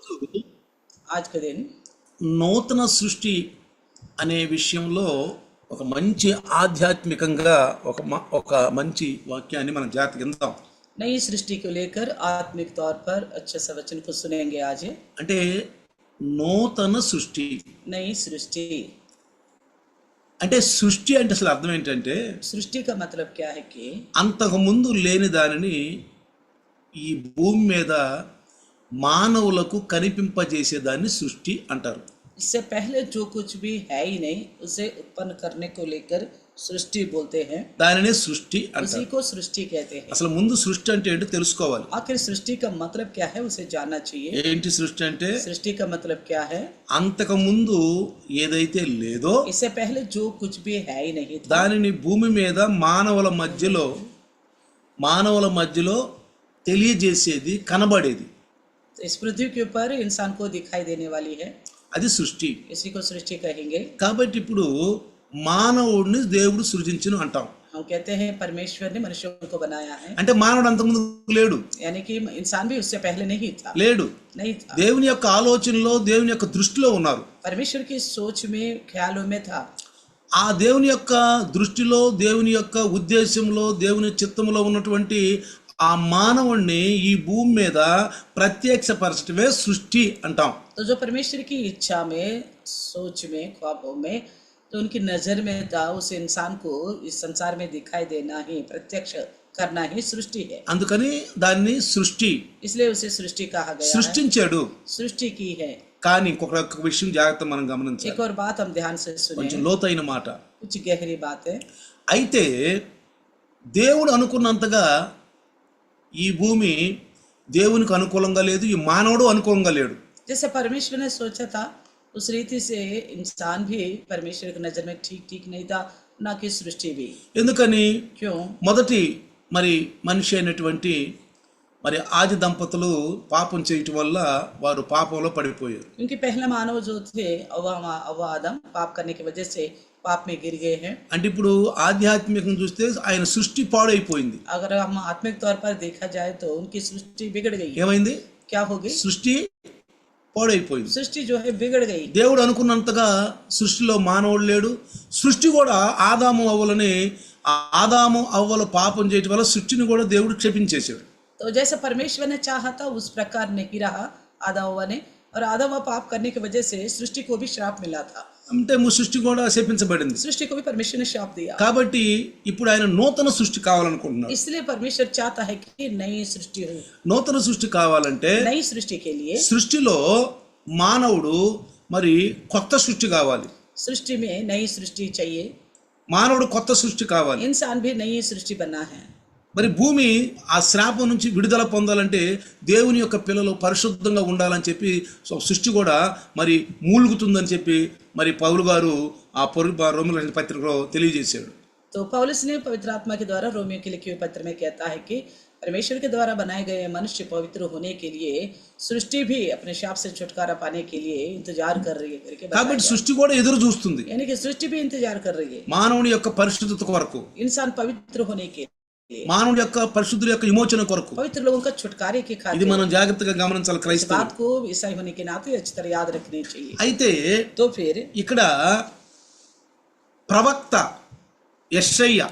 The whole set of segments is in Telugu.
ఈరోజు आज का दिन నూతన సృష్టి అనే విషయంలో ఒక మంచి ఆధ్యాత్మికంగా ఒక మంచి వాక్యాన్ని మనం జాగ్రత్తగా విందాం. नई सृष्टि को लेकर आत्मिक तौर पर अच्छे से वचन को सुनेंगे आज. అంటే నూతన సృష్టి नई सृष्टि అంటే సృష్టి అంటే అసలు అర్థం ఏంటంటే सृष्टि का मतलब क्या है कि అంతకు ముందు లేని దానిని ఈ భూమి మీద మానవులకు కనిపింపజేసేదాన్ని సృష్టి అంటారు. इससे पहले जो कुछ भी है ही नहीं उसे उत्पन्न करने को लेकर सृष्टि बोलते हैं. దానినే సృష్టి उसी అంటారు. को सृष्టి कहते हैं. అసలు ముందు సృష్టి అంటే ఏంటో తెలుసుకోవాలి. आखिर सृष्टि का मतलब क्या है उसे जानना चाहिए. ఏంటి సృష్టి అంటే सृष्टि का मतलब क्या है. అంతకు ముందు ఏదైతే లేదో इससे पहले जो कुछ भी है ही नहीं था దానిని భూమి మీద మానవుల మధ్యలో తెలియజేసేది కనబడేది तो इस पृथ्वी के ऊपर इंसान को दिखाई देने वाली है. అది సృష్టి. इसी को सृष्टि कहेंगे. కాబట్టి ఇప్పుడు మానవుడిని దేవుడు సృజించును అంటాం. हम कहते हैं परमेश्वर ने मनुष्यों को बनाया है. అంటే మానవుడు అంతకుముందు లేడు, यानी कि इंसान भी उससे पहले नहीं था. नहीं था. దేవుని యొక్క ఆలోచనలో దేవుని యొక్క దృష్టిలో ఉన్నారు. परमेश्वर की सोच में ख्यालों में था. ఆ దేవుని యొక్క దృష్టిలో దేవుని యొక్క ఉద్దేశంలో దేవుని చిత్తంలో ఉన్నటువంటి ఆ మానవుణ్ణి ఈ భూమి మీద ప్రత్యక్షపరచడమే సృష్టి అంటాం. तो जो परमेश्वर की इच्छा में सोच में ख्वाबों में तो उनकी नजर में था उस इंसान को इस संसार में दिखाई देना ही प्रत्यक्ष करना ही सृष्टि है. అందుకని దాన్ని సృష్టి इसलिए उसे सृष्टि कहा गया है. సృష్టించాడు. सृष्टि की है. కానీ ఇంకొక విషయం జాగ్రత్త మనం గమనించాలి. एक और बात हम ध्यान से కొంచెం सुने. లోతైన మాట. कुछ गहरी बात है. అయితే దేవుడు అనుకున్నంతగా ఈ భూమి దేవునికి అనుకూలంగా లేదు, ఈ మానవుడు అనుకూలంగా లేడు. जैसे परमेश्वर ने सोचा था उस रीति से इंसान भी परमेश्वर की नजर में ठीक नहीं था, ना कि सृष्टि भी. ఎందుకని क्यों? మొదటి మనిషి అయినటువంటి ఆది దంపతులు పాపం చేయటం వల్ల వారు పాపంలో పడిపోయారు. क्योंकि पहला मानव जो थे अव्वा आदम पाप करने की वजह से पाप में गिर गए हैं. అంటే ఇప్పుడు ఆధ్యాత్మికంగా చూస్తే ఆయన సృష్టి పాడైపోయింది. अगर हम आत्मिक तौर पर देखा जाए तो उनकी सृष्टि बिगड़ गई. ఏమైంది? क्या हो गई? సృష్టి పాడైపోయింది. सृष्टि जो है बिगड़ गई. దేవుడు అనుకున్నంతగా సృష్టిలో మానవుడు లేడు. సృష్టి కూడా ఆదాము అవ్వలు పాపం చేయటం వల్ల సృష్టిని కూడా దేవుడు క్షమించేశాడు. तो जैसे परमेश्वर ने चाहा था उस प्रकार नहीं रहा आदम हव्वा ने, और आदम हव्वा पाप करने की वजह से सृष्टि को भी श्राप मिला था. అంటే సృష్టి కూడా శపించబడింది. सृष्टि को भी परमेश्वर ने श्राप दिया. కాబట్టి ఇప్పుడు ఆయన నూతన సృష్టి కావాలనుకుంటున్నాడు. इसलिए परमेश्वर चाहता है कि नई सृष्टि हो. నూతన సృష్టి కావాలంటే नई सृष्टि के लिए సృష్టిలో మానవుడు కొత్త సృష్టి కావాలి. सृष्टि में नई सृष्टि चाहिए. మానవుడు కొత్త సృష్టి కావాలి. इंसान भी नई सृष्टि बनना है. భూమి ఆ శాపం నుంచి విడుదల పొందాలంటే దేవుని యొక్క పిల్లలు పరిశుద్ధంగా ఉండాలని చెప్పి సృష్టి కూడా మూలుగుతుందని చెప్పి పౌలు గారు ఆ రోమిల పత్రికలో తెలియజేశాడు. तो पौलुस ने पवित्र आत्मा के द्वारा रोमियो के लिखे हुए पत्र में कहता है कि परमेश्वर के द्वारा बनाए गए मनुष्य पवित्र होने के लिए सृष्टि भी अपने शाप से छुटकारा पाने के लिए इंतजार कर रही है करके बताया కాబట్టి సృష్టి కూడా ఎదురు చూస్తుంది. यानी कि सृष्टि भी इंतजार कर रही है మానవుని యొక్క పరిశుద్ధత కొరకు, इंसान पवित्र होने के लिए, మానవుడి యొక్క పరిశుద్ధుల యొక్క విమోచన కొరకు. पवित्र लोगों का छुटकारे के ఇది खातिर మనం జాగ్రత్తగా గమనించాలి. इस క్రైస్తవులు बात को ईसाई होने के नाते अच्छी तरह याद रखनी चाहिए. అయితే तो फिर ఇక్కడ ప్రవక్త యెషయా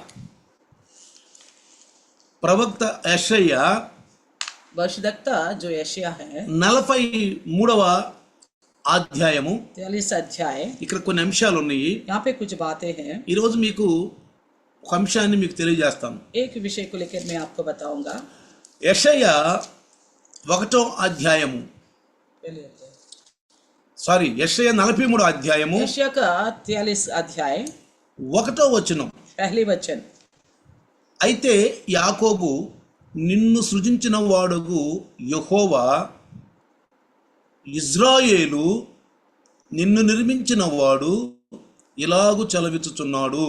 भविष्यद्वक्ता जो यशायाह है 43వ అధ్యాయము 43 अध्याय, ఇక్కడ కొన్ని అంశాలు ఉన్నాయి. यहाँ पे कुछ बातें हैं. ఈ రోజు మీకు ఒక అంశాన్ని మీకు తెలియజేస్తాను. एक विषय को लेकर मैं आपको बताऊंगा. యెషయా 1వ అధ్యాయము యెషయా 43వ అధ్యాయము यशायाह का 43 अध्याय 1వ వచనం. पहली वचन. అయితే యాకోబు నిన్ను సృజించిన వాడుగు యెహోవా, ఇజ్రాయేలు నిన్ను నిర్మించిన వాడు ఇలాగు చలవిచ్చుచున్నాడు.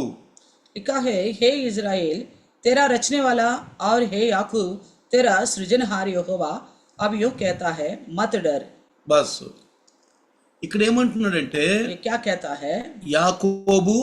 लिखा है, हे इज़राइल तेरा रचने वाला, और हे याकूब तेरा सृजनहार यहोवा अब यूं कहता है, मत डर. బస్ ఇక్కడ ఏమంటున్నాడంటే ये क्या कहता है? యాకోబు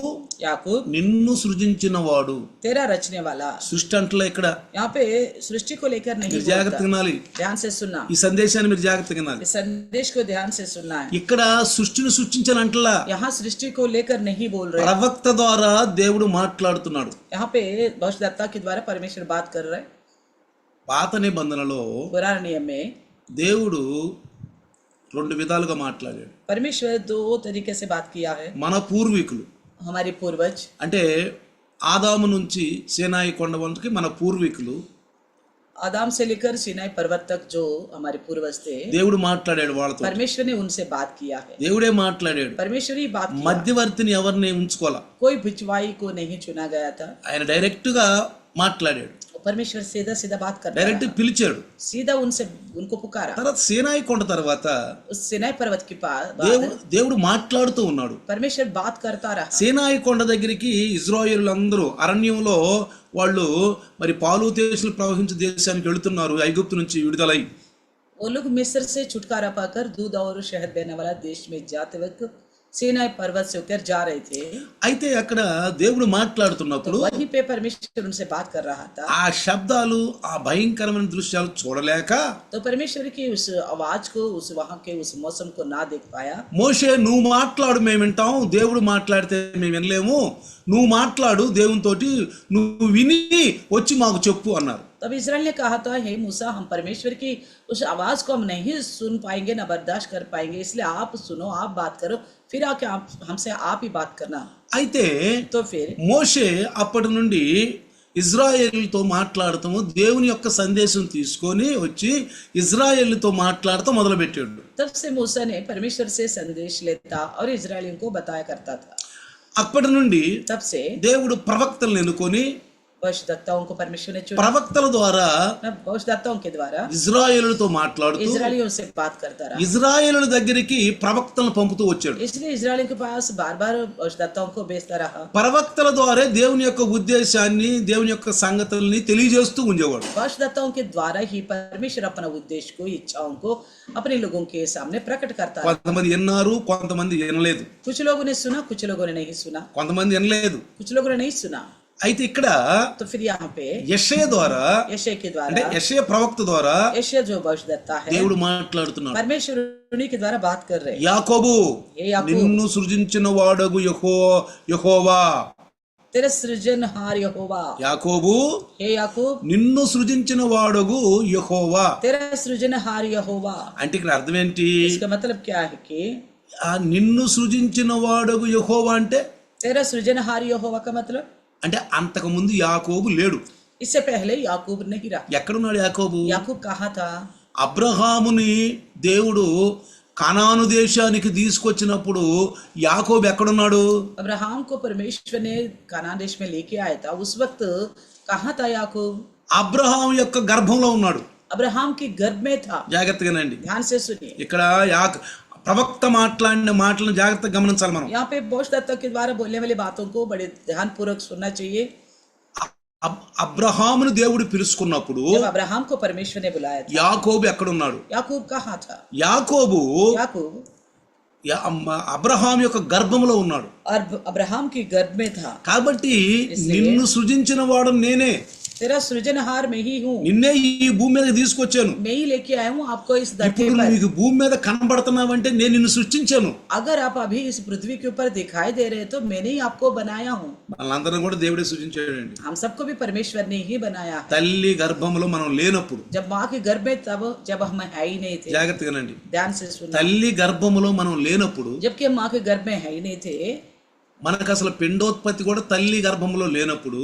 याकूब నిన్ను సృజించిన వాడు. तेरा रचने वाला। సృష్టి అంటలే ఇక్కడ. यहाँ पे सृष्टि को लेकर नहीं మీరు జాగ్రత్తగా बोलता। వినాలి. ध्यान से सुनना, ఈ సందేశాన్ని మీరు జాగ్రత్తగా వినాలి. इस संदेश को ध्यान से सुनना है। ఇక్కడ సృష్టిని సృష్టించాలంటలా यहाँ सृष्टि को लेकर नहीं बोल रहे, ప్రవక్త ద్వారా దేవుడు మాట్లాడుతున్నాడు. यहाँ पे भविष्यद्वक्ता के द्वारा परमेश्वर बात कर रहे हैं। పాత నిబంధనలో पुराने नियम में దేవుడు రెండు విధాలుగా మాట్లాడాడు. परमेश्वर दो तरीके से बात किया है। మన పూర్వీకులు हमारे पूर्वज, అంటే ఆదాము నుంచి సీనాయి కొండ వరకు మన పూర్వీకులు आदम से लेकर सीनाई पर्वत तक जो हमारे पूर्वज थे, దేవుడు మాట్లాడాడు వాళ్ళతో. परमेश्वर ने उनसे बात किया है। దేవుడే మాట్లాడాడు. परमेश्वर ही बात किया। మధ్యవర్తిని ఎవరిని ఉంచుకోవాలా, कोई भिजवाई को नहीं चुना गया था। ఆయన డైరెక్ట్ గా మాట్లాడాడు. परमेश्वर सीधा सीधा बात कर డైరెక్ట్ रहा, పిలిచాడు. सीधा उनसे उनको पुकारा। తర్వాత సీనాయి కొండ తర్వాత उस सीनाई पर्वत के पास దేవుడు మాట్లాడుతూ ఉన్నాడు. परमेश्वर बात करता रहा। సీనాయి కొండ దగ్గరికి ఇజ్రాయేలులందరూ అరణ్యంలో వాళ్ళు మరి పాలు తేనెలు ప్రవహించే దేశానికి వెళుతున్నారు, ఐగుప్తు నుంచి విడుదలై. वो लोग मिस्र से छुटकारा पाकर दूध और शहद देने वाला देश में जाते वक्त सीनाई पर्वत से होकर जा रहे थे। అయితే అక్కడ దేవుడు మాట్లాడుతున్నప్పుడు वहीं पे परमेश्वर उनसे बात कर रहा था। ఆ శబ్దాలు, ఆ భయంకరమైన దృశ్యాలు చూడలేక तो परमेश्वर की उस आवाज को, उस वहां के उस मौसम को ना देख पाया। మోషే నువ్వు మాట్లాడు మేము వింటాం, దేవుడు మాట్లాడితే మేము వినలేము, నువ్వు మాట్లాడు దేవునితోటి, నువ్వు విని వచ్చి మాకు చెప్పు అన్నారు. तब इस्राएल ने कहा था, हे मूसा, हम परमेश्वर की उस आवाज को हम नहीं सुन पाएंगे, ना बर्दाश्त कर पाएंगे, इसलिए आप सुनो, आप बात करो, फिर आके आप हमसे आप ही बात करना। అయితే तो फिर మోషే అప్పటి నుండి ఇజ్రాయేలుతో మాట్లాడతాము, దేవుని యొక్క సందేశం తీసుకొని వచ్చి ఇజ్రాయేలుతో మాట్లాడటం మొదలుపెట్టాడు. तब से मूसा ने परमेश्वर से संदेश लेता और इजरायलियों को बताया करता था। అప్పటి నుండి तब से దేవుడు ప్రవక్తలను ఎన్నుకొని भविष्यद्वक्ताओं को परमेश्वर ने चुना। ప్రవక్తల ద్వారా भविष्यद्वक्ताओं के द्वारा ఇజ్రాయేలుతో మాట్లాడుతూ इजरायलियों से बात करता रहा। ఇజ్రాయేలు దగ్గరికి ప్రవక్తలను పంపుతూ వచ్చాడు. इसलिए इजरायलियों के पास बार बार भविष्यद्वक्ताओं को भेजता रहा। ప్రవక్తల ద్వారా దేవుని యొక్క ఉద్దేశాన్ని, దేవుని యొక్క సంగతుల్ని తెలియజేస్తూ ఉండేవాడు. भविष्यद्वक्ताओं के द्वारा ही परमेश्वर अपना उद्देश्य को, इच्छाओं को अपने लोगों के सामने प्रकट करता है। కొంతమంది విన్నారు, కొంతమంది వినలేదు. कुछ लोगों ने सुना, कुछ लोगों ने नहीं सुना। కొంతమంది వినలేదు. कुछ लोगों ने नहीं सुना। అయితే ఇక్కడ तो फिर यहाँ पे యెషయా ద్వారా, यशायाह के అంటే द्वारा, యెషయా ప్రవక్త ద్వారా यशायाह जो भविष्यद्वक्ता है, దేవుడు మాట్లాడుతున్నాడు. परमेश्वर उन्हीं के द्वारा बात कर रहे हैं। యాకోబు हे याकूब, నిన్ను సృజించిన వాడగు యెహోవా. तेरा सृजनहार यहोवा। యాకోబు हे याकूब, నిన్ను సృజించిన వాడగు యెహోవా. तेरा सृजनहार यहोवा। అంటే ఇక్కడ అర్థం ఏంటి? इसका मतलब क्या है कि ఆ నిన్ను సృజించిన వాడగు యెహోవా అంటే तेरा सृजनहार यहोवा का मतलब, అంటే అంతకు ముందు యాకోబు లేడు. इससे पहले याकूब नहीं रहा। ఎక్కడున్నాడు యాకోబు? याकूब कहाँ था? అబ్రహాముని దేవుడు కనాను దేశానికి తీసుకొచ్చినప్పుడు యాకోబు ఎక్కడున్నాడు? अब्राहम को परमेश्वर ने कनान देश में लेके आया था, उस वक्त कहाँ था याकूब? అబ్రహాం యొక్క గర్భంలో ఉన్నాడు. अब्राहम की गर्भ में था। జాగ్రత్తగానండి. ध्यान से सुनिए, ఇక్కడ ప్రవక్త మాట్లాడిన మాటలను జాగ్రత్తగా గమనించాలి మనం. यहाँ पे भविष्यद्वक्ता के द्वारा बोलने वाली बातों को बड़े ध्यान पूर्वक सुनना चाहिए। అబ్రహామును దేవుడు పిలుచుకున్నప్పుడు जब अब्राहम को परमेश्वर ने बुलाया था, యాకోబు ఎక్కడున్నాడు? याकूब कहाँ था? యాకోబు याकूब అబ్రహాం యొక్క గర్భంలో ఉన్నాడు. और अब्राहम की गर्भ में था। కాబట్టి నిన్ను సృజించిన వాడు నేనే, तेरा सृजनहार मैं ही हूँ, నిన్నే ఈ భూమి మీద తీసుకొచ్చాను. मैं ही लेके आया हूँ आपको इस धरती ఇప్పుడు पर। నీకు భూమి మీద కనబడుతున్నావంటే నేను నిన్ను సృష్టించాను. अगर आप अभी इस पृथ्वी के ऊपर दिखाई दे रहे तो मैंने ही आपको बनाया हूँ। వాళ్ళందరం కూడా దేవుడే సృజించాడండి. हम सबको भी परमेश्वर ने ही बनाया है। తల్లి గర్భంలో మనం లేనప్పుడు, जब माँ के गर्भ में, तब जब हम है ही नहीं थे। జాగ్రత్తగానండి, ध्यान से सुनना, తల్లి గర్భంలో మనం లేనప్పుడు, जबकि हम माँ के गर्भ में है ही नहीं थे, మనకు అసలు పిండోత్పత్తి కూడా తల్లి గర్భంలో లేనప్పుడు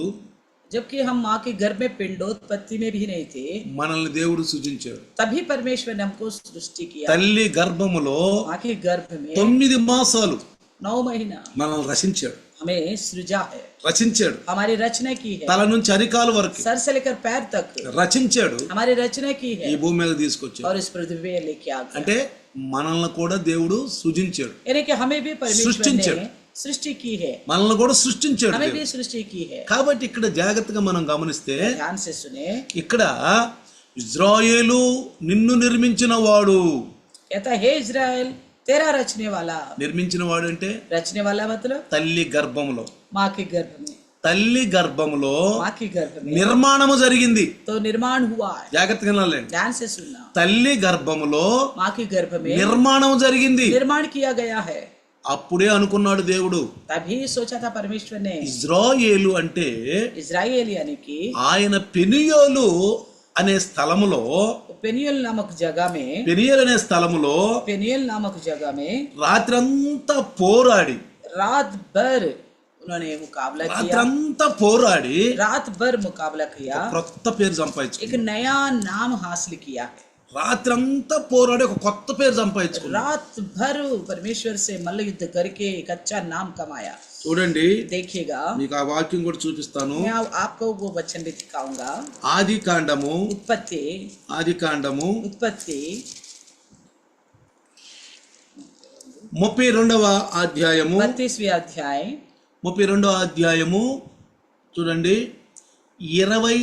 जबकि हम माँ के गर्भ में पिंडोत्पत्ति में भी नहीं थे, మనల్ని దేవుడు సృజించాడు. तभी परमेश्वर ने हमको सृष्टि किया। తల్లి గర్భములో माँ के गर्भ में 9 మాసాలు 9 महीना మనల్ని రచించాడు. हमें सृजा है, రచించాడు. हमारी रचना की है। తల నుంచి అరికాలు వరకు सर से लेकर पैर तक రచించాడు. हमारी रचना की है ఈ భూమి మీద తీసుకొచ్చాడు. और इस पृथ्वी में लेके आ गया। అంటే మనల్ని కూడా దేవుడు సృజించాడు, यानी कि हमें भी परमेश्वर सृष्टिंचाడు. ने सृष्टि की है, మనల్ని కూడా సృష్టించాడు हमें దేవుడు. भी सृष्टि की है। కాబట్టి ఇక్కడ జాగ్రత్తగా మనం గమనిస్తే ध्यान से सुने, ఇక్కడ ఇజ్రాయేలు నిన్ను నిర్మించిన వాడు. कहता है, हे इजराइल, तेरा रचने वाला। నిర్మించిన వాడు అంటే रचने वाला मतलब తల్లి గర్భములో, माँ के गर्भ में, తల్లి గర్భములో माँ के गर्भ में నిర్మాణము జరిగింది. तो निर्माण हुआ है। జాగ్రత్తగా వినాలండి. ध्यान से सुनना। తల్లి గర్భములో माँ के गर्भ में నిర్మాణం జరిగింది. निर्माण किया गया है। అప్పుడే అనుకున్నాడు దేవుడు, तभी सोचा था परमेश्वर ने, ఇజ్రాయేలు అంటే इजराइल यानी कि ఆయన పెనియోలు అనే స్థలములో, पेनियल नामक जगह में, పెనియేలు అనే స్థలములో पेनियल नामक जगह में రాత్రంతా పోరాడి, रात भर उन्होंने मुकाबला किया। రాత్రంతా పోరాడి रात भर मुकाबला किया, కొత్త పేరు సంపాదించుకున్నాడు. एक नया नाम हासिल किया। రాత్రంతా పోరాడి ఒక కొత్త పేరు సంపాదించుకున్నాడు. रात भर परमेश्वर से मल्ल युद्ध करके एक अच्छा नाम कमाया। చూడండి, देखिएगा, మీకు ఆ వాక్యం కూడా చూపిస్తాను. मैं आपको वो वचन भी दिखाऊंगा। ఆది కాండము, उत्पत्ति, ఆది కాండము उत्पत्ति 32వ అధ్యాయము, 32वें अध्याय 32వ అధ్యాయము చూడండి, 24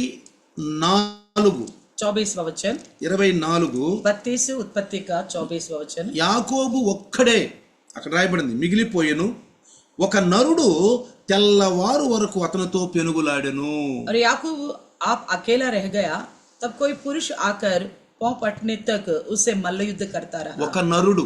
24वां वचन, 24 32 उत्पत्ति का 24वां वचन। యాకోబు ఒక్కడే, అక్కడ రాయబడింది, మిగిలిపోయెను, ఒక నరుడు తెల్లవారు వరకు అతనితో పెనుగులాడెను. और याकूब आप अकेला रह गया, तब कोई पुरुष आकर पांव पटने तक उससे मल्ल युद्ध करता रहा। ఒక నరుడు,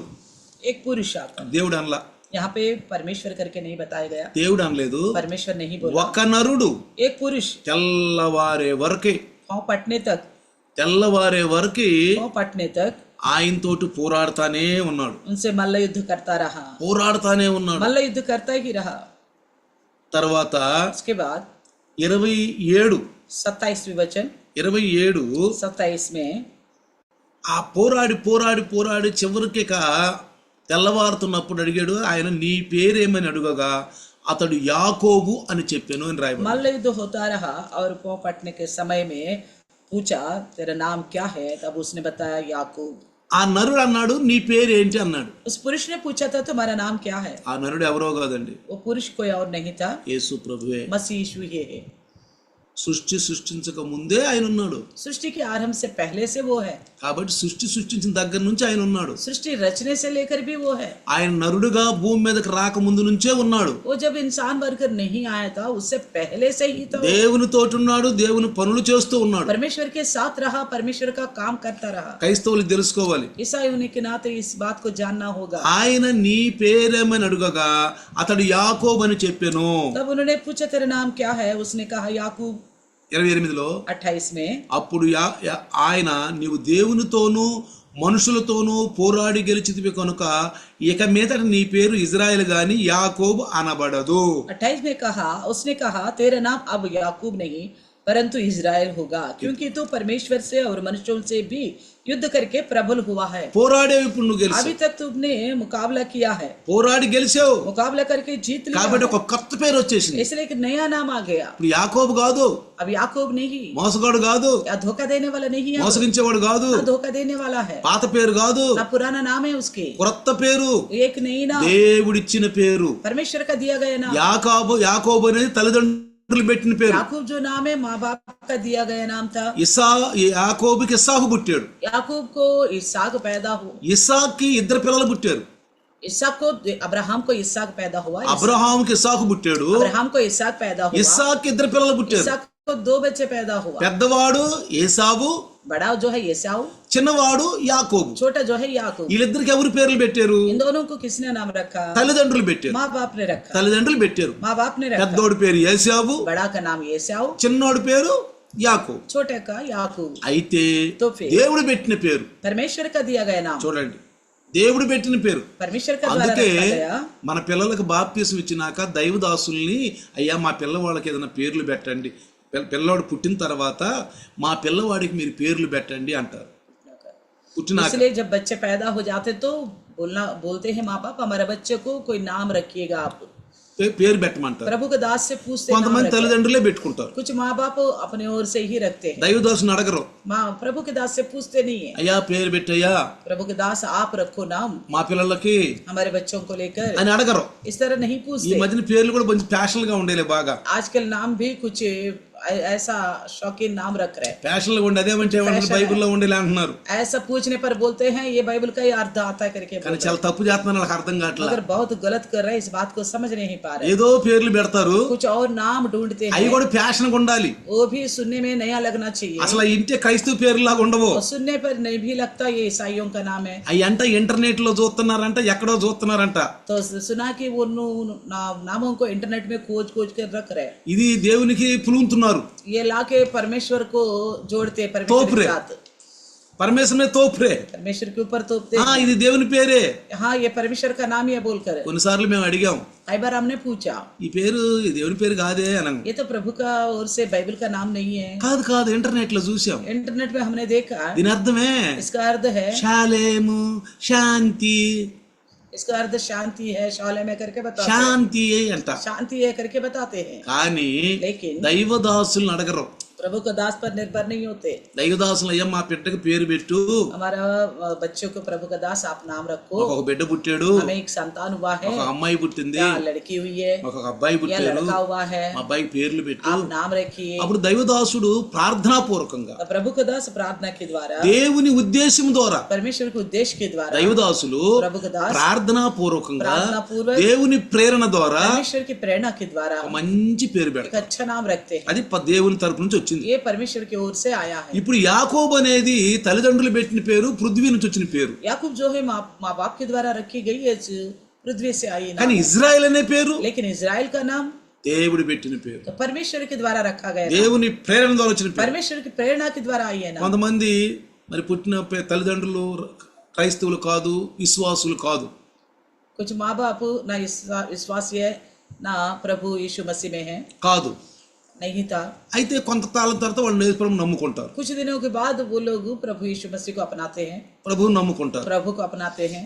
एक पुरुष आकर, దేవుడు అనలా, यहाँ पे परमेश्वर करके नहीं बताया गया, దేవుడు అనలేదు, परमेश्वर नहीं बोला, ఒక నరుడు एक पुरुष తెల్లవారే వరకే, पांव पटने तक, తెల్లవారే వరకి पांव पटने तक ఆయనతోటి పోరాడుతానే ఉన్నాడు, उनसे मल्ल युद्ध करता रहा, పోరాడుతానే ఉన్నాడు. मल्ल युद्ध करता ही रहा। తర్వాత उसके बाद 27 27वें वचन, 27 में ఆ పోరాడి పోరాడి పోరాడి చివరికి తెల్లవారుతున్నప్పుడు అడిగాడు, ఆయన నీ పేరేమని అడుగగా అతడు యాకోబు అని చెప్పాను అని రాయబడింది. मल्ल युद्ध होता रहा और पांव पटने के समय में पूछा तेरा नाम क्या है, तब उसने बताया याकूब। ఆ నరుడు అన్నాడు, నీ పేరు ఏంటి అన్నాడు. उस पुरुष ने पूछा था तुम्हारा नाम क्या है। ఆ నరుడు ఎవరో కాదండి, वो पुरुष कोई और नहीं था, యేసు ప్రభువే. मसीह यीशु ही है। సృష్టి సృష్టించక ముందే ఆయన ఉన్నాడు. सृष्टि के आरंभ से पहले से वो है, కాబట్టి సృష్టి సృష్టించిన దగ్గర నుంచి ఆయన ఉన్నాడు. सृष्टि रचने से लेकर भी वो है। ఆయన నరుడుగా భూమి మీదకి రాక ముందు నుంచే ఉన్నాడు. वो जब इंसान बनकर नहीं आया था उससे पहले से ही था। దేవునితోటి ఉన్నాడు, దేవుని పనులు చేస్తూ ఉన్నాడు. परमेश्वर के साथ रहा, परमेश्वर का काम करता रहा। క్రైస్తవులు తెలుసుకోవాలి, ईसाई होने के नाते इस बात को जानना होगा। ఆయన నీ పేరేమని అడుగగా అతడు యాకోబు అని చెప్పాను. तब उन्होंने पूछा तेरा नाम क्या है, उसने कहा याकूब। 28లో 28 में అప్పుడు ఆయన నీవు దేవునితోనూ మనుషులతోనూ పోరాడి గెలిచితివి కనుక ఇక మీదట నీ పేరు ఇజ్రాయెల్ గాని యాకోబు అనబడదు. 28 में कहा, उसने कहा तेरा नाम अब याकूब नहीं परंतु इजराइल होगा, क्योंकि तू परमेश्वर से और मनुष्यों से भी युद्ध करके प्रबल हुआ है। పోరాడే ఇప్పుడు నువ్వు గెలిచావు, अभी तक तुमने मुकाबला किया है, పోరాడి గెలిచావు मुकाबला करके जीत लिया కాబట్టి है। ఒక కొత్త పేరు వచ్చేసింది. इसलिए एक नया नाम आ गया। ఇప్పుడు యాకోబు కాదు, अब याकूब नहीं, మోసగాడు కాదు, या धोखा देने वाला नहीं है, మోసగించేవాడు కాదు, ना धोखा देने वाला है, పాత పేరు కాదు, ना पुराना नाम है उसके, కొత్త పేరు, एक नई नाम, దేవుడిచ్చిన పేరు. परमेश्वर का दिया गया नाम। యాకోబు అనేది తల్లిదండ్రులు పెట్టిన పేరు. याकूब जो नाम है माँ बाप का दिया गया नाम था। యాకోబుకి ఇస్సాకు పుట్టాడు, याकूब को इसहाक पैदा हुआ, ఇస్సాక్కి ఇద్దరు పిల్లలు పుట్టారు. इसहाक को अब्राहम को इसहाक पैदा हुआ, అబ్రహాంకి ఇస్సాకు పుట్టాడు, अब्राहम को इसहाक पैदा हुआ, ఇస్సాక్కి ఇద్దరు పిల్లలు పుట్టారు. इसहाक को 2 बच्चे पैदा हुआ, పెద్దవాడు ఏసావు, बड़ा जो है एसाऊ, చిన్నవాడు యాకోబు. छोटा जो है याकूब। వీళ్ళిద్దరికి ఎవరు పేర్లు పెట్టారు? इन दोनों को किसने नाम रखा? తల్లిదండ్రులు పెట్టారు, माँ बाप ने रखा, తల్లిదండ్రులు పెట్టారు. माँ बाप ने रखा। పెద్దోడి పేరు ఏసావు, बड़ा का नाम एसाऊ, చిన్నోడి పేరు యాకోబు. छोटे का याकूब। అయితే तो फिर దేవుడు పెట్టిన పేరు परमेश्वर का दिया गया नाम, చూడండి, దేవుడు పెట్టిన పేరు. परमेश्वर का द्वारा అందుకే रखा गया। మన పిల్లలకు బాప్తిసం ఇచ్చినాక దైవదాసుల్ని అయ్యా మా పిల్లవాళ్ళకి ఏదైనా పేర్లు పెట్టండి, పిల్లవాడు పుట్టిన తర్వాత మా పిల్లవాడికి మీరు పేర్లు పెట్టండి అంటారు. పుట్టినాక इसलिए जब बच्चे पैदा हो जाते तो बोलते हैं माँ बाप हमारे बच्चे को कोई नाम रखिएगा आप, పేరు పెట్టమంటారు. प्रभु के दास से पूछते नाम కొంతమంది रखें। తల్లిదండ్రులే పెట్టుకుంటారు, कुछ माँ बाप अपने ओर से ही रखते हैं, దైవదాసుని అడగరు. माँ प्रभु के दास से पूछते नहीं है। అయ్యా పేరు పెట్టయ్యా प्रभु के दास आप रखो नाम మా పిల్లలకి हमारे बच्चों को लेकर, అని అడగరు. इस तरह नहीं ఈ पूछते। మధ్యన పేర్లు కూడా కొంచెం ఫ్యాషన్ గా ఉండేలే బాగా. आजकल नाम भी कुछ ऐसा शौकीन नाम रख रहे हैं। ఫ్యాషన్లో ఉండి అదేమంటే ఏమంటారు బైబిల్లో ఉండేలా అంటున్నారు. ऐसा पूछने पर बोलते हैं ये बाइबल का ही अर्थ आता है करके కానీ बोलते చాలా తప్పు చేస్తున్నారు, వాళ్ళకి అర్థం हैं। కావట్లేదు. मगर बहुत गलत कर रहे हैं, इस बात को समझ नहीं पा रहे। ఏదో పేర్లు పెడతారు, कुछ और नाम ढूंढते అవి हैं, కూడా ఫ్యాషన్ ఉండాలి. वो भी सुनने में नया लगना चाहिए అసలు ఆ ఇంటే క్రైస్తవ పేర్లాగా ఉండవు. और सुनने पर नहीं भी लगता ये ईसाइयों का नाम है। అవి అంట ఇంటర్నెట్ లో చూస్తున్నారంట, ఎక్కడో చూస్తున్నారంట. तो सुना कि वो नामों को इंटरनेट में खोज कर रख रहे हैं। ఇది దేవునికి పులుముతున్నారు. ये लाके परमेश्वर को जोड़ते हैं परमेश्वर तोप के रहे। साथ, పరమేశ్వరమే తోపురే. परमेश्वर के ऊपर तोपते ఆ, हैं। ఇది దేవుని పేరే. हाँ ये परमेश्वर का नाम ही है बोलकर। కొన్నిసార్లు మేము అడిగాం, कई बार हमने पूछा ఈ పేరు ఈ దేవుని పేరు కాదే అనం. ये तो प्रभु का ओर से बाइबल का नाम नहीं है। కాదు కాదు, ఇంటర్నెట్ లో చూసాం. इंटरनेट में हमने देखा, దీని అర్థమే इसका अर्थ है శాలేము, శాంతి, इसका अर्थ शांति है, शौले में करके बताते हैं। శాంతి అంట. शांति है करके बताते हैं, కానీ लेकिन దైవదాసులను అడగరు. प्रभु को दास पर निर्भर नहीं होते। దైవదాసులు అయ్యా మా బిడ్డకు పేరు పెట్టు, हमारा बच्चों को प्रभु का दास आप नाम रखो, ఒక బిడ్డ పుట్టాడు, हमें एक संतान हुआ है, ఒక అమ్మాయి పుట్టింది, या लड़की हुई है, ఒక అబ్బాయి या పుట్టాడు, लड़का हुआ है, మా అబ్బాయికి పేర్లు పెట్టు. आप नाम रखिए। అప్పుడు దైవదాసుడు ప్రార్థనాపూర్వకంగా प्रभु का दास प्रार्थना के द्वारा, దేవుని ఉద్దేశం ద్వారా, परमेश्वर के उद्देश्य के द्वारा, దైవదాసులు प्रभु का दास ప్రార్థనాపూర్వకంగా प्रार्थना पूर्वक దేవుని ప్రేరణ ద్వారా परमेश्वर की प्रेरणा के द्वारा ఒక మంచి పేరు एक పెడతారు. अच्छा नाम रखते हैं। అది దేవుని తరపు నుంచి వచ్చింది. ये परमेश्वर की ओर से आया है। ఇప్పుడు యాకోబు అనేది తల్లిదండ్రులు పెట్టిన పేరు, పృథ్వీ నుంచి వచ్చిన పేరు. याकूब जो है माँ बाप के द्वारा रखी गई है, पृथ्वी से आई नाम కానీ है। ఇజ్రాయెల్ అనే పేరు लेकिन इजराइल का नाम దేవుడు పెట్టిన పేరు, तो परमेश्वर के द्वारा रखा गया नाम, దేవుని ప్రేరణ ద్వారా వచ్చిన పేరు. परमेश्वर की प्रेरणा के द्वारा आई है नाम। కొంతమంది మరి పుట్టిన తల్లిదండ్రులు క్రైస్తవులు కాదు, విశ్వాసులు కాదు. कुछ माँ बाप ना विश्वासी है, ना प्रभु यीशु मसीह में है, కాదు. नहीं था। అయితే కొంత కాలం తర్వాత వాళ్ళు యేసుప్రభుని నమ్ముకుంటారు, कुछ दिनों के बाद वो लोग प्रभु यीशु मसीह को अपनाते हैं, ప్రభువుని నమ్ముకుంటారు. प्रभु को अपनाते हैं।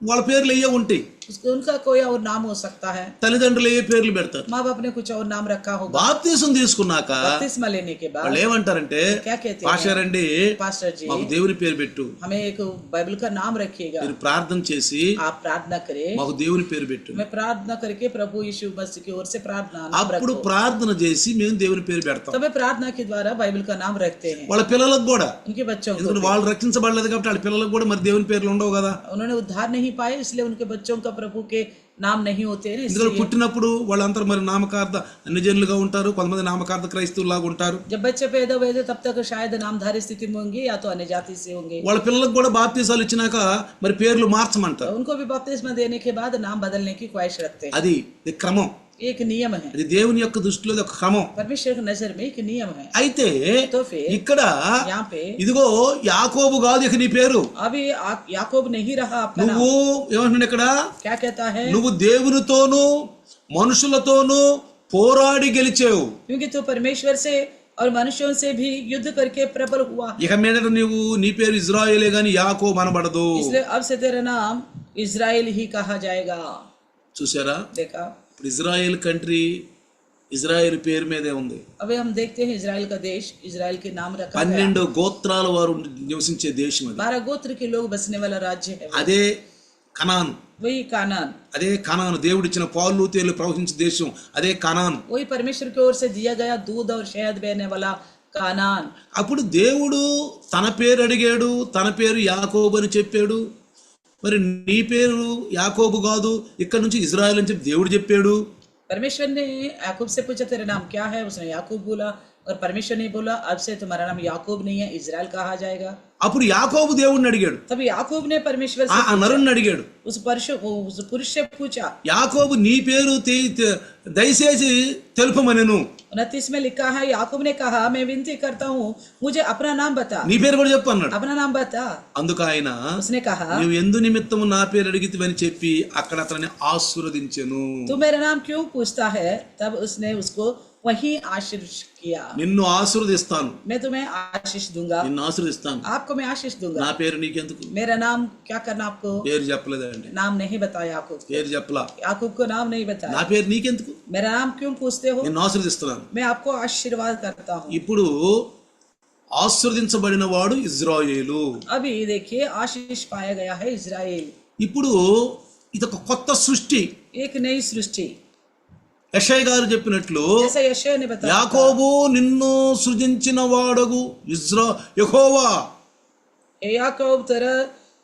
వాళ్ళ పేర్లు అయ్యే ఉంటాయి, उनका कोई और नाम हो सकता है, తల్లిదండ్రులు ఏ పేర్లు పెడతారు. माँ बाप ने कुछ और नाम रखा होगा। బాప్తీసం తీసుకున్నాక बपतिस्मा लेने के बाद వాళ్ళు ఏమంటారంటే, क्या कहते हैं, పాస్టరండి पास्टर जी మాకు దేవుని పేరు పెట్టు, हमें एक बाइबल का नाम रखिएगा, మీరు ప్రార్థన చేసి आप प्रार्थना करें, మాకు దేవుని పేరు పెట్టు. मैं प्रार्थना करके प्रभु यीशु मसीह की ओर से प्रार्थना नाम అప్పుడు रखो। ప్రార్థన చేసి మేము దేవుని పేరు పెడతాం. तब प्रार्थना के द्वारा बाइबल का नाम रखते हैं వాళ్ళ పిల్లలకు కూడా, उनके बच्चों को। ఎందుకంటే వాళ్ళు రక్షించబడలేదు కాబట్టి వాళ్ళ పిల్లలకు కూడా మరి దేవుని పేర్లు ఉండవు కదా. उन्होंने उद्धार नहीं पाए, इसलिए उनके बच्चों का प्रभु के नाम नहीं होते हैं, ఎందుకంటే इसलिए పుట్టినప్పుడు వాళ్ళంతా మరి నామకార్థ అన్ని జనులుగా ఉంటారు, కొంతమంది నామకార్థ క్రైస్తవులాగా ఉంటారు. जब बच्चे पैदा हुए थे तब तक शायद नामधारी स्थिति में होंगे या तो अन्य जाति से होंगे। వాళ్ళ పిల్లలకు కూడా బాప్తీసాలు ఇచ్చినాక మరి పేర్లు మార్చమంటారు. उनको भी बपतिस्मा देने के बाद नाम बदलने की ख्वाहिश रखते हैं। అది క్రమం, एक నిयम है, అది దేవుని యొక్క దృష్టిలో ఒక క్రమం. परमेश्वर की नजर में एक नियम है। అయితే तो फिर ఇక్కడ यहाँ पे ఇదిగో యాకోబు కాదు ఇక నీ పేరు. अभी याकूब नहीं रहा आपका नाम। నువ్వు ఏమంటున్నాడు ఇక్కడ, क्या कहता है, నువ్వు దేవునితోనూ మనుషులతోనూ పోరాడి గెలిచావు, क्योंकि तू परमेश्वर से और मनुष्यों से भी युद्ध करके प्रबल हुआ, ఇక మీదట నువ్వు నీ పేరు ఇజ్రాయేలే గాని యాకోబు అనబడదు. इसलिए अब से तेरा नाम इजराइल ही कहा जाएगा। చూసారా, देखा, ఇప్పుడు ఇజ్రాయేల్ కంట్రీ ఇజ్రాయేల్ పేరు మీదే ఉంది. अभी हम देखते हैं इजराइल का देश, इजराइल के नाम रखा गया। 12 గోత్రాల వారు నివసించే దేశం అది. 12 गोत्र के लोग बसने वाला राज्य है, అదే కనాను. वही कानान, అదే కనాను, దేవుడిచ్చిన పాలు తేలు ప్రవహించే దేశం అదే కనాను. वही परमेश्वर की ओर से दिया गया दूध और शहद बहने वाला कानान। అప్పుడు దేవుడు తన పేరు అడిగాడు, తన పేరు యాకోబు అని చెప్పాడు. మరి నీ పేరు యాకోబు కాదు, ఇక్కడ నుంచి ఇజ్రాయెల్ అని చెప్పి దేవుడు చెప్పాడు. परमेश्वर ने याकूब से पूछा तेरा नाम क्या है, उसने याकूब बोला, और परमेश्वर ने बोला अब से तुम्हारा नाम याकूब नहीं है, इजराइल कहा जाएगा। అప్పుడు యాకోబు దేవుడిని అడిగాడు, तब याकूब ने परमेश्वर से ఆ నరుణ్ణి అడిగాడు. उस पुरुष से पूछा, యాకోబు నీ పేరు దయచేసి తెలుపమనెను. 29 में लिखा है, याकूब ने कहा मैं विनती करता हूँ मुझे अपना नाम बता, నీ పేరు కూడా చెప్పు అన్నాడు. अपना नाम बता। అందుకు ఆయన, उसने कहा నువ్వు ఎందు నిమిత్తము నా పేరు అడిగితివని చెప్పి అక్కడ అతన్ని ఆశీర్వదించెను. तू मेरा नाम क्यों पूछता है, तब उसने उसको वही आशीष किया, నిన్ను ఆశీర్వదిస్తాను, मैं तुम्हें आशीष दूंगा, నిన్ను ఆశీర్వదిస్తాను. आपको मैं आशीष दूंगा। నా పేరు నీకెందుకు, मेरा नाम क्या करना, आपको పేరు చెప్పలేదండి, नाम नहीं बताया, याकूब పేరు చెప్పలా. याकूब को नाम नहीं నా बताया, పేరు నీకెందుకు, मेरा नाम क्यों पूछते हो, నిన్ను ఆశీర్వదిస్తున్నాను. मैं आपको आशीर्वाद करता हूँ। ఇప్పుడు ఆశీర్వదించబడిన వాడు ఇజ్రాయేలు. अभी देखिए आशीष पाया गया है इजराइल, ఇప్పుడు ఇదొక కొత్త సృష్టి. एक नई सृष्टि, యెషయా గారు చెప్పినట్లు जैसा यशायाह ने बताया యాకోబు నిన్ను సృజించిన వాడగు యెహోవా, हे याकूब तेरा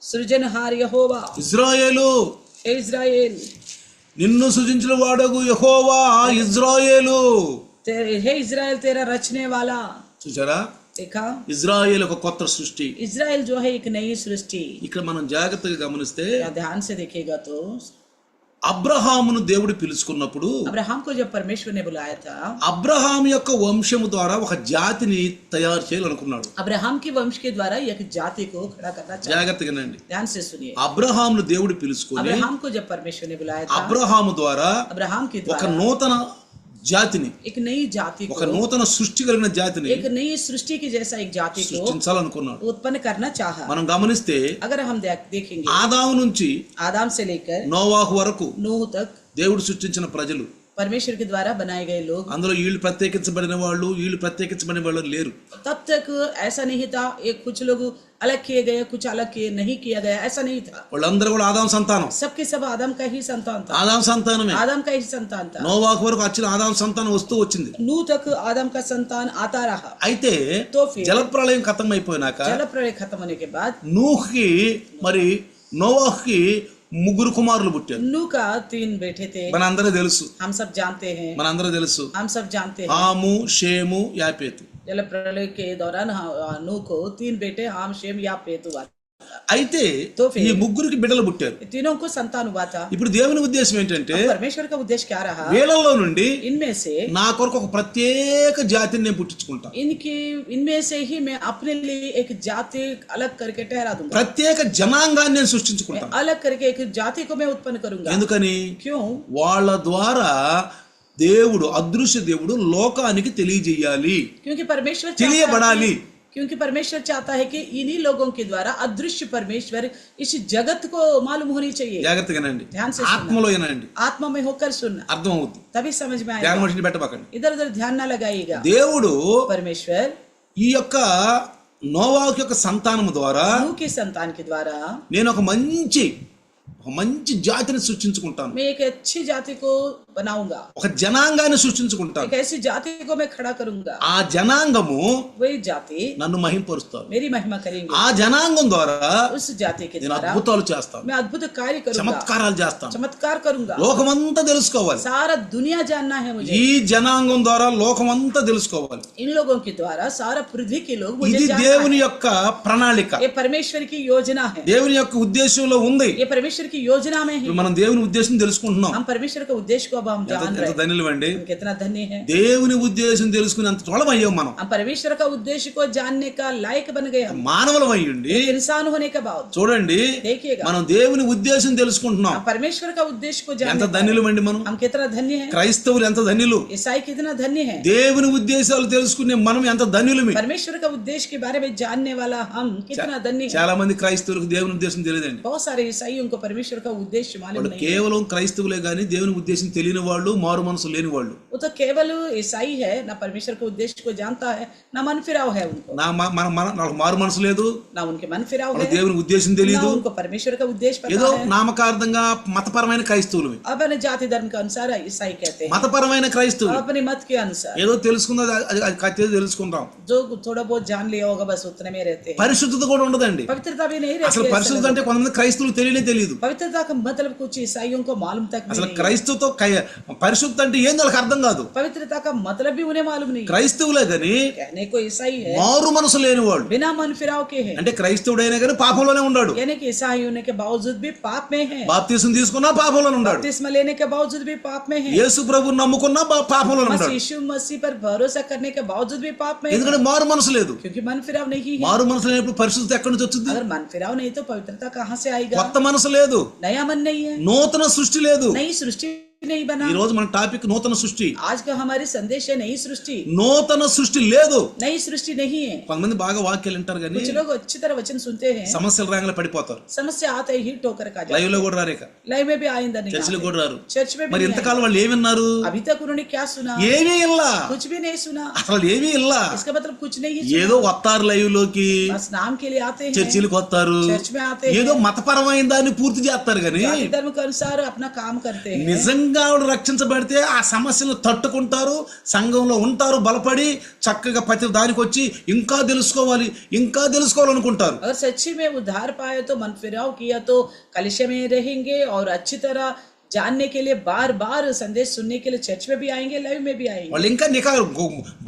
सृजनहार यहोवा, ఇజ్రాయేలు, हे इस्राएल నిన్ను సృజించిన వాడగు యెహోవా ఇజ్రాయేలు. हे इस्राएल तेरा रचने वाला. చూసారా, देखा, ఇజ్రాయేల్ ఒక కొత్త సృష్టి. इस्राएल जो है एक नई सृष्टि. ఇక్కడ మనం జాగ్రత్తగా గమనిస్తే ध्यान से देखिएगा तो అబ్రహామును దేవుడు పిలుచుకున్నప్పుడు अब्राहम को जब परमेश्वर ने बुलाया था, అబ్రహాం యొక్క వంశము ద్వారా ఒక జాతిని తయారు చేయాలనుకున్నాడు. अब्राहम के वंश के द्वारा एक जाति को खड़ा करना चाहा. జాగ్రత్తగానండి. ध्यान से सुनिए. అబ్రహామును దేవుడు పిలుచుకొని अब्राहम को जब परमेश्वर ने बुलाया था, అబ్రహాము ద్వారా अब्राहम के ఒక द्वारा నూతన జాతిని, एक नई जाति ఒక को, నూతన సృష్టి కలిగిన జాతిని एक नई सृष्टि की जैसा एक जाति को సృష్టించాలనుకున్నాడు. उत्पन्न करना चाहा. మనం గమనిస్తే अगर हम देखेंगे ఆదాము నుంచి आदम से लेकर నోవాహు వరకు नूह तक దేవుడు సృష్టించిన ప్రజలు, परमेश्वर के द्वारा बनाए गए लोग, అందులో వీళ్ళు ప్రత్యేకించబడిన వాళ్ళు, వీళ్ళు ప్రత్యేకించబడిన వాళ్ళు లేరు. तब तक ऐसा नहीं था. एक कुछ लोग अलग किए गए, कुछ अलग किए नहीं किया गया, ऐसा नहीं था. వాళ్ళందరూ కూడా ఆదాము సంతానం. सबके सब आदम का ही संतान था. ఆదాము సంతానమే. आदम का ही संतान था. నోవాహు వరకు వచ్చిన ఆదాము సంతానం వస్తూ వచ్చింది. नूह तक आदम का संतान आता रहा. అయితే तो फिर జలప్రళయం ఖతం అయిపోయినాక जल प्रलय खत्म होने के बाद నూహ్కి మరి నోవాహుకి ముగ్గురు కుమారులు పుట్టారు. नूह का 3 बेटे थे. మనందరూ తెలుసు, हम सब जानते हैं. మనందరూ తెలుసు. हम सब जानते हैं. హాము, షేము, యాపేతు. जल प्रलय के दौरान नूह को 3 बेटे हाम, शेम, यापेत हुआ. అయితే तो फिर ఈ ముగ్గురికి బిడ్డలు పుట్టారు. तीनों को संतान हुआ था. ఇప్పుడు దేవుని ఉద్దేశం ఏంటంటే परमेश्वर का उद्देश्य क्या रहा? వీళ్ళలో నుండి इनमें से నా కొరకు ఒక ప్రత్యేక జాతిని నేను పుట్టించుకుంటా. इनमें से ही मैं अपने लिए एक जाति अलग करके ठहरा दूंगा. ప్రత్యేక జనాంగాన్ని నేను సృష్టించుకుంటా. अलग करके एक जाति को मैं उत्पन्न करूंगा. ఎందుకని? क्यों? వాళ్ళ ద్వారా దేవుడు, అదృశ్య దేవుడు లోకానికి తెలియజేయాలి, क्योंकि परमेश्वर తెలియబడాలి. क्योंकि परमेश्वर चाहता है कि इन्हीं लोगों के द्वारा अदृश्य परमेश्वर इस जगत को मालूम होनी चाहिए. జాగ్రత్తగానండి, ध्यान से ఆత్మలో ఏనండి, आत्मा में होकर सुनना, అర్థం అవుతుంది. तभी समझ में आएगा. ధ్యానం మనిషిని పెట్టబాకండి. इधर उधर ध्यान ना लगाइएगा. దేవుడు परमेश्वर ఈ యొక్క నోవాహు యొక్క సంతానము ద్వారా नूह के संतान के द्वारा నేను ఒక మంచి జాతిని సృష్టించుకుంటాను, मैं एक अच्छी जाति को बनाऊंगा, ఒక జనాంగాన్ని సృష్టించుకుంటాను. एक ऐसी जाति को मैं खड़ा करूंगा. ఆ జనాంగము वही जाति నన్ను మహింపరుస్తారు. मेरी महिमा करेंगे. ఆ జనాంగం ద్వారా उस जाति के నేను द्वारा అద్భుతాలు చేస్తాను, मैं अद्भुत कार्य करूंगा, చమత్కారాలు చేస్తాను. चमत्कार करूंगा. లోకమంతా తెలుసుకోవాలి. सारा दुनिया जानना है मुझे. ఈ జనాంగం ద్వారా లోకమంతా తెలుసుకోవాలి. इन लोगों के द्वारा सारा पृथ्वी के लोग मुझे ఇది जानना దేవుని है. యొక్క ప్రణాళిక, ये परमेश्वर की योजना है. దేవుని యొక్క ఉద్దేశంలో ఉంది. ये परमेश्वर की योजना में है. ఇప్పుడు మనం దేవుని ఉద్దేశం తెలుసుకుంటున్నాం. हम परमेश्वर का उद्देश्य को अब हम जान रहे ఎంత हैं. ధన్యులమండి. हम कितना धन्य है. దేవుని ఉద్దేశం తెలుసుకునేంత తోళం అయ్యాం మనం. हम परमेश्वर का उद्देश्य को जानने का लायक बन गए. हम మానవులం అయ్యుండి एक इंसान होने के बाद చూడండి, देखिएगा, మనం దేవుని ఉద్దేశం తెలుసుకుంటున్నాం. हम परमेश्वर का उद्देश्य को ఎంత जानने का ధన్యులమండి మనం. हम कितना धन्य है. క్రైస్తవులు ఎంత ధన్యులు. ईसाई कितना धन्य है. దేవుని ఉద్దేశాలు తెలుసుకునే మనం ఎంత ధన్యులమి. परमेश्वर का उद्देश्य के बारे में जानने वाला हम कितना धन्य है. చాలా మంది క్రైస్తవులకు దేవుని ఉద్దేశం తెలియదండి. बहुत सारे ईसाइयों को परमेश्वर का उद्देश्य मालूम వాళ్ళు नहीं है. కేవలం క్రైస్తవులే గాని దేవుని ఉద్దేశం తెలియని వాళ్ళు, మారు మనసు లేని వాళ్ళు. वो तो केवल ईसाई है, ना परमेश्वर के उद्देश्य को जानता है, ना मन फिराव है उनको. నాకు మారు మనసు లేదు, ना उनके मन फिराव है, దేవుని ఉద్దేశం ना తెలియదు. उनको परमेश्वर का उद्देश्य ఏదో पता है. నామకార్థంగా మతపరమైన క్రైస్తవులు, अपने जाति धर्म के अनुसार ईसाई कहते हैं, మతపరమైన క్రైస్తవులు. अपने मत के अनुसार ఏదో తెలుసుకుందా అది ఖచ్చితంగా తెలుసుకుంటాం. जो थोड़ा बहुत जान लिया होगा बस उतने में रहते हैं. పరిశుద్ధత కూడా ఉండదండి. पवित्रता भी नहीं అసలు रहती है. పరిశుద్ధత అంటే కొంతమంది క్రైస్తవులు తెలియదు. पवित्रता का मतलब कुछ ईसाइयों को मालूम तक भी అసలు नहीं है. క్రైస్తవుతో పరిశుద్ధత అంటే ఏందో వాళ్ళకి అర్థం కాదు. पवित्रता का मतलब भी उन्हें मालूम नहीं. క్రైస్తవులే గాని कहने को ईसाई है, మారు మనసు లేని వాళ్ళు. बिना मन फिराव के है. అంటే క్రైస్తవుడైనా కానీ పాపంలోనే ఉన్నాడు. यानी कि ईसाई होने के बावजूद भी पाप में है. బాప్తిసం తీసుకున్నా పాపంలోనే ఉన్నాడు. बपतिस्मा लेने के बावजूद भी पाप में है. యేసు ప్రభువుని నమ్ముకున్నా పాపంలోనే ఉన్నాడు. यीशु मसीह पर भरोसा करने के बावजूद भी पाप में है. ఎందుకంటే మారు మనసు లేదు. क्योंकि मन फिराव नहीं है. మారు మనసు లేనప్పుడు పరిశుద్ధత ఎక్కడి నుంచి వచ్చింది? अगर मन फिराव नहीं तो पवित्रता कहाँ से आएगा? కొత్త మనసు లేదు, नया मन नहीं है, నూతన సృష్టి లేదు. नई सृष्टि नहीं बना. ఈ రోజు మన టాపిక్ నూతన సృష్టి. आज का हमारी संदेश है नई सृष्टि. నూతన సృష్టి లేదు. नई सृष्टि नहीं है. కొంతమంది బాగా వాక్యాలు వింటారు కానీ कुछ लोग अच्छी तरह वचन सुनते हैं, సమస్యలు రాగానే పడిపోతారు. समस्या आते ही ठोकर खा जाते లైవ్ లో కూడా రారేక, हैं. लाइव में भी आइंदा नहीं చర్చిలో आते. కూడా రారు. चर्च में भी మరి नहीं ఇంతకాలం వాళ్ళు ఏమి విన్నారు? आए. अभी तक उन्होंने क्या सुना? ఏమీ ఇల్లా, कुछ भी नहीं सुना. అసలు ఏమీ ఇల్లా. इसका मतलब कुछ नहीं ఏదో सुना. వస్తారు లైవ్ లోకి, बस नाम के लिए आते हैं, చర్చిలకు వస్తారు, चर्च में आते हैं, ఏదో మతపరమైన దాన్ని పూర్తి చేస్తారు కానీ जाति धर्म के अनुसार अपना काम करते हैं. నిజంగా సంఘాలు రక్షించబడితే ఆ సమస్యలను తట్టుకుంటారు, సంఘంలో ఉంటారు, బలపడి చక్కగా ప్రతి దానికి వచ్చి ఇంకా తెలుసుకోవాలనుకుంటారు. अगर सच्ची में उद्धार पाए तो मन फिराव किया तो कलिशे में रहेंगे और अच्छी तरह जानने के लिए बार बार संदेश सुनने के लिए चर्च में भी आएंगे, लाइव में भी आएंगे. వాళ్ళు ఇంకా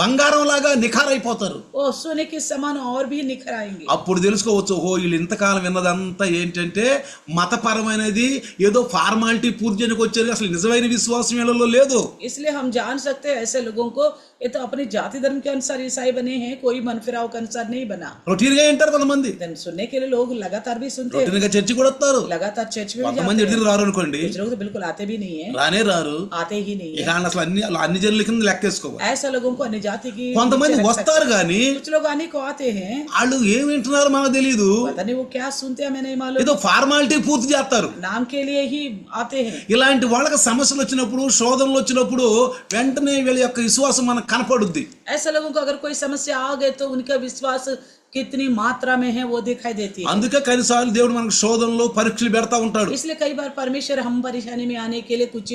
బంగారం లాగా నిఖారైపోతారు. वो सोने के समान और भी निखर आएंगे. అప్పుడు తెలుసుకోవచ్చు, ఓ వీళ్ళు ఇంతకాలం విన్నదంతా ఏంటంటే మతపరమైనది, ఏదో ఫార్మాలిటీ పూర్తి చేయడానికి వచ్చేది, అసలు నిజమైన విశ్వాసం వీళ్ళలో లేదు. इसलिए हम जान सकते हैं ऐसे लोगों को, ये तो अपनी जाति धर्म के अनुसार ईसाई बने हैं, कोई मन फिराव के अनुसार नहीं बना. రొటీన్ గా వింటారు కొంతమంది, सुनने के लिए लोग लगातार भी सुनते हैं, రొటీన్ గా చర్చి కూడా వస్తారు. लगातार चर्च में भी కొంతమంది जाते ఎదురు రారు అనుకోండి, हैं. कुछ लोग तो बिल्कुल आते भी नहीं है, రానే రారు. आते ही नहीं ఇక है. అసలు అన్ని జనుల కింద లెక్కేసుకోవాలి. ऐसा लोगों को अन्य जाति की కొంతమంది नीचे रख सकते వస్తారు గాని हैं. कुछ लोग आने को आते हैं, వాళ్ళు ఏం వింటున్నారో మనకు తెలియదు, पता नहीं वो क्या सुनते हैं, हमें नहीं मालूम, ఏదో ఫార్మాలిటీ పూర్తి చేస్తారు. नाम के लिए ही आते हैं. ఇలాంటి వాళ్ళకి సమస్యలు వచ్చినప్పుడు, శోధనలు వచ్చినప్పుడు వెంటనే వీళ్ళ యొక్క విశ్వాసం మనకు కనపడుద్ది. ऐसे लोगों को अगर कोई समस्या आ गए तो उनका विश्वास कितनी मात्रा में है वो दिखाई देती है. అందుకే కొన్నిసార్లు దేవుడు మనకు శోధనలు, పరీక్షలు పెడతా ఉంటాడు. इसलिए कई बार परमेश्वर हम परेशानी में आने के लिए कुछ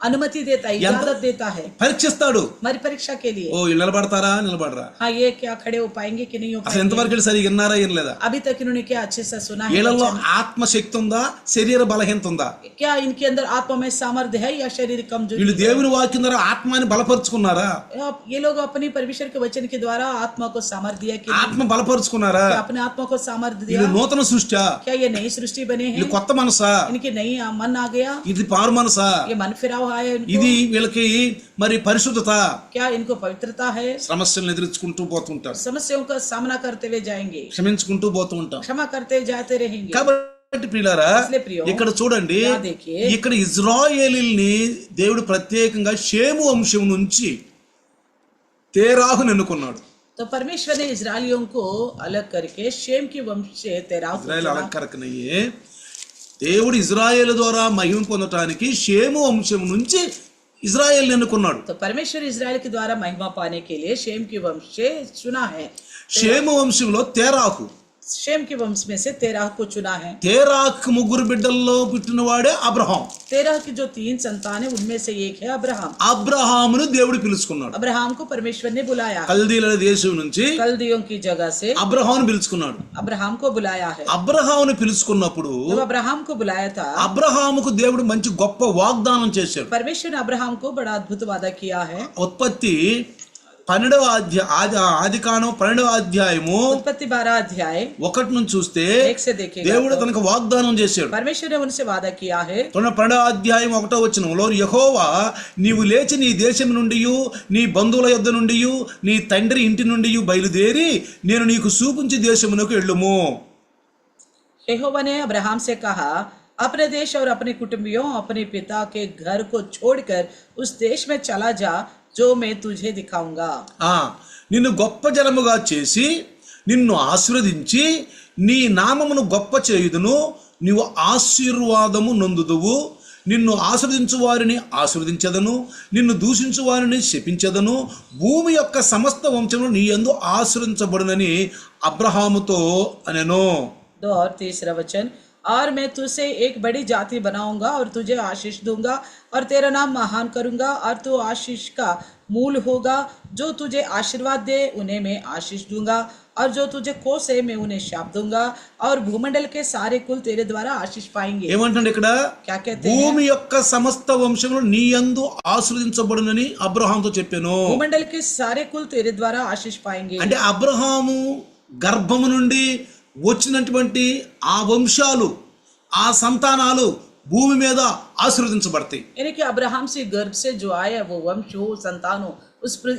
अनुमति देता है, इजाजत देता है, పరీక్షిస్తాడు. हमारी परीक्षा के लिए. ఓ వీళ్ళు నిలబడతారా, నిలబడరా, हाँ, ये क्या खड़े हो पाएंगे कि नहीं हो అసలు पाएंगे, ఎంతవరకు వీళ్ళు సరిగ్గా విన్నారా ఏం లేదా, अभी तक इन्होंने क्या अच्छे से सुना है, వీళ్ళలో ఆత్మశక్తి ఉందా, శరీర బలహీనత ఉందా, क्या इनके अंदर आत्मा में सामर्थ्य है या शरीर कमजोरी. వీళ్ళు దేవుని వాక్యం ద్వారా ఆత్మని బలపరుచుకున్నారా, ये लोग अपनी परमेश्वर के वचन के द्वारा आत्मा को सामर्थ्य दिया कि ఆత్మ బలపరుచుకున్నారా, अपने आत्मा को सामर्थ्य వీళ్ళు दिया. నూతన సృష్టి, क्या ये नई सृष्टि बने వీళ్ళు हैं, కొత్త మనసా, इनके नई मन आ गया, ఇది పారు మనసా, ये मन फिराव आया इनको, ఇది వీళ్ళకి మరి పరిశుద్ధత. क्या इनको पवित्रता है. సమస్యలను ఎదుర్కొంటూ పోతుంటారు, समस्याओं का सामना करते हुए जाएंगे, క్షమించుకుంటూ పోతూ ఉంటాం. क्षमा करते जाते रहेंगे. కాబట్టి ప్రియులారా, इसलिए प्रियो, ఇక్కడ చూడండి, यहाँ देखिए, ఇక్కడ ఇజ్రాయేలీల్ని దేవుడు ప్రత్యేకంగా షేము వంశం నుంచి తేరాహును ఎన్నుకున్నాడు. तो परमेश्वर ने इजरायलियों को अलग करके शेम की वंश से तेराह को ఇజ్రాయేల్ चुना. అలంకరకనయ్యే దేవుడు ఇజ్రాయేల్ ద్వారా మహిమ పొందటానికి షేము వంశం నుంచి ఇజ్రాయేల్ ఎన్నుకున్నాడు. तो परमेश्वर इजराइल के द्वारा महिमा पाने के लिए शेम की वंश से चुना है. షేము వంశంలో తేరాహు, शेम के वंश में से तेराह को चुना है. తేరాహుకు ముగ్గురు బిడ్డల్లో పుట్టినవాడే అబ్రహాం. तेराह की जो 3 संतान है उनमें से एक है अब्राहम. అబ్రహామును దేవుడు పిలుచుకున్నాడు. अब्राहम को परमेश्वर ने बुलाया, కల్దీల దేశం నుంచి कल्दियों की जगह से అబ్రహామును పిలుచుకున్నాడు. अब्राहम को बुलाया है. అబ్రహామును పిలుచుకున్నప్పుడు जब अब्राहम को बुलाया था, అబ్రహాముకు దేవుడు మంచి గొప్ప వాగ్దానం చేశాడు. परमेश्वर ने अब्राहम को बड़ा अद्भुत वादा किया है. ఉత్పత్తి 12వ ఆదికాండం 12వ అధ్యాయము उत्पत्ति 12 अध्याय 1 నుంచి చూస్తే 1 से देखेगा దేవుడు तो తనకు వాగ్దానం చేశాడు. परमेश्वर ने उनसे वादा किया है. 12వ అధ్యాయం 1వ వచనంలో, యెహోవా నీవు లేచి నీ దేశం నుండి, నీ బంధువుల యొద్ద నుండి, నీ తండ్రి ఇంటి నుండి బయలుదేరి నేను నీకు చూపించే దేశమునకు వెళ్ళుము. यहोवा ने अब्राहम से कहा, अपने देश और अपने कुटुंबियों, अपने पिता के घर को छोड़कर उस देश में चला जा जो मैं तुझे दिखाऊंगा. నిన్ను గొప్ప జనముగా చేసి నిన్ను ఆశీర్వదించి నీ నామమును గొప్ప చేయుదును, నీవు ఆశీర్వాదము నొందుదువు. నిన్ను ఆశీర్వదించు వారిని ఆశీర్వదించదను, నిన్ను దూషించు వారిని శపించదను. భూమి యొక్క సమస్త వంశములు నీ యందు ఆశీర్వదించబడునని అబ్రహాముతో అనెను. 2 और 3 वचन, और मैं तुझसे एक बड़ी जाति बनाऊंगा और तुझे आशीष दूंगा और तेरा नाम महान करूंगा और तू आशीष का मूल होगा. जो तुझे आशीर्वाद दे उन्हें मैं आशीष दूंगा और जो तुझे कोसे मैं उन्हें शाप दूंगा और भूमंडल के सारे कुल तेरे द्वारा आशीष पाएंगे. ఏమంటాడు ఇక్కడ? क्या कहते हैं? భూమి యొక్క సమస్త వంశములు నీ యందు ఆశీర్వదించబడునని అబ్రహాముతో చెప్పాను. भूमंडल के सारे कुल तेरे द्वारा आशीष पाएंगे. అంటే అబ్రహాము గర్భము నుండి వచ్చినటువంటి ఆ వంశాలు, ఆ సంతానాలు భూమి మీద ఆశీర్వదించబడతాయి. यानी कि अब्राहम से गर्भ से जो आया वो वंश हो, संतान हो,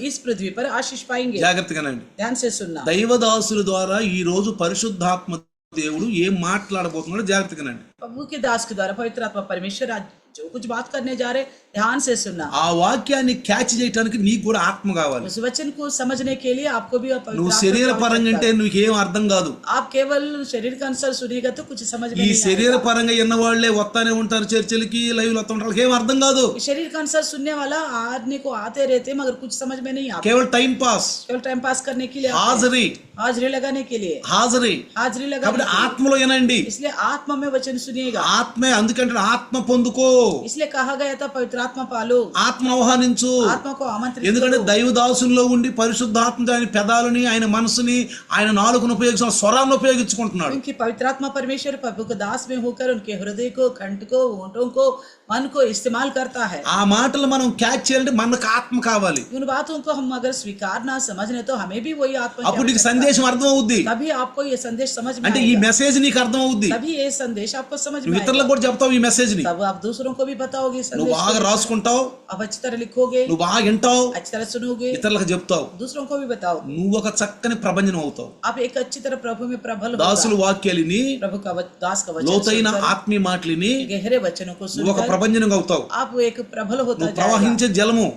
इस पृथ्वी पर आशीष पाएंगे. జాగ్రత్తగానండి. ध्यान से सुनना. దైవదాసుల ద్వారా ఈ రోజు పరిశుద్ధాత్మ దేవుడు ఏం మాట్లాడబోతున్నాడో జాగ్రత్తగానండి. प्रभु के दास के द्वारा पवित्र आत्मा परमेश्वर आज जो कुछ बात करने जा रहे, ध्यान से सुनना. ఆ వాక్యాన్ని క్యాచ్ చేయడానికి నీకు కూడా ఆత్మ కావాలి. उस वचन को समझने के लिए आपको भी पवित्र నువ్వు आत्मा శరీర की आवश्यकता పరంగా అంటే है. నీకేం అర్థం కాదు. आप केवल शरीर का अनुसार सुनिएगा तो कुछ समझ में ఈ नहीं శరీర आएगा. పరంగా ఎన్న వాళ్ళే వస్తానే ఉంటారు, చర్చలకి లైవ్ వస్తా ఉంటారు, వాళ్ళకి ఏం అర్థం కాదు. शरीर का अनुसार सुनने वाला आदमी को आते रहते मगर कुछ समझ में नहीं आता. కేవలం టైం పాస్, केवल टाइम पास करने के लिए आते हैं. హాజరీ हाजिरी लगाने के लिए హాజరీ. हाजिरी लगाने కాబట్టి के लिए. ఆత్మలో వినండి. इसलिए आत्मा में वचन सुनिएगा। ఆత్మే, అందుకంటే ఆత్మ పొందుకో, इसलिए कहा गया था पवित्र आत्मा पालो, ఆత్మ ఆహ్వానించు. आत्मा को आमंत्रित ఎందుకంటే करो। దైవదాసుల్లో ఉండి పరిశుద్ధాత్మ ఆయన పెదాలని, ఆయన మనసుని, ఆయన నాలుకను ఉపయోగించిన స్వరాన్ని ఉపయోగించుకుంటున్నాడు. उनकी पवित्र आत्मा परमेश्वर प्रभु के दास में होकर उनके हृदय को, कंठ को, होंठों को, मन को इस्तेमाल करता है। ఆ మాటలు మనం క్యాచ్ చేయాలంటే మనకు ఆత్మ కావాలి. उन बातों को हम अगर स्वीकारना समझने तो हमें भी वही आत्मा की అప్పుడు నీకు आवश्यकता है। సందేశం అర్థం అవుద్ది. तभी आपको ये संदेश समझ में అంటే ఈ आएगा, మెసేజ్ నీకు అర్థం అవుద్ది. तभी ये संदेश आपको समझ में నువ్వు आएगा। ఇతరులకు కూడా చెప్తావు ఈ మెసేజ్ ని. तब आप दूसरों को भी बताओगे इस నువ్వు संदेश బాగా को। రాసుకుంటావు, आप अच्छी तरह लिखोगे, నువ్వు బాగా వింటావు, अच्छी तरह सुनोगे, ఇతరులకు చెప్తావు. दूसरों को भी बताओ। నువ్వు ఒక చక్కని ప్రభంజనం అవుతావు. आप एक अच्छी तरह प्रभु में प्रबल होगा। దాసుల వాక్యాలని, प्रभु का दास का वचन లోతైన सुनकर, ఆత్మీయ మాటలని गहरे वचनों को నువ్వు ఒక सुनकर ప్రభంజనం అవుతావు. आप एक प्रबल होता నువ్వు जाएगा। ప్రవహించే జలము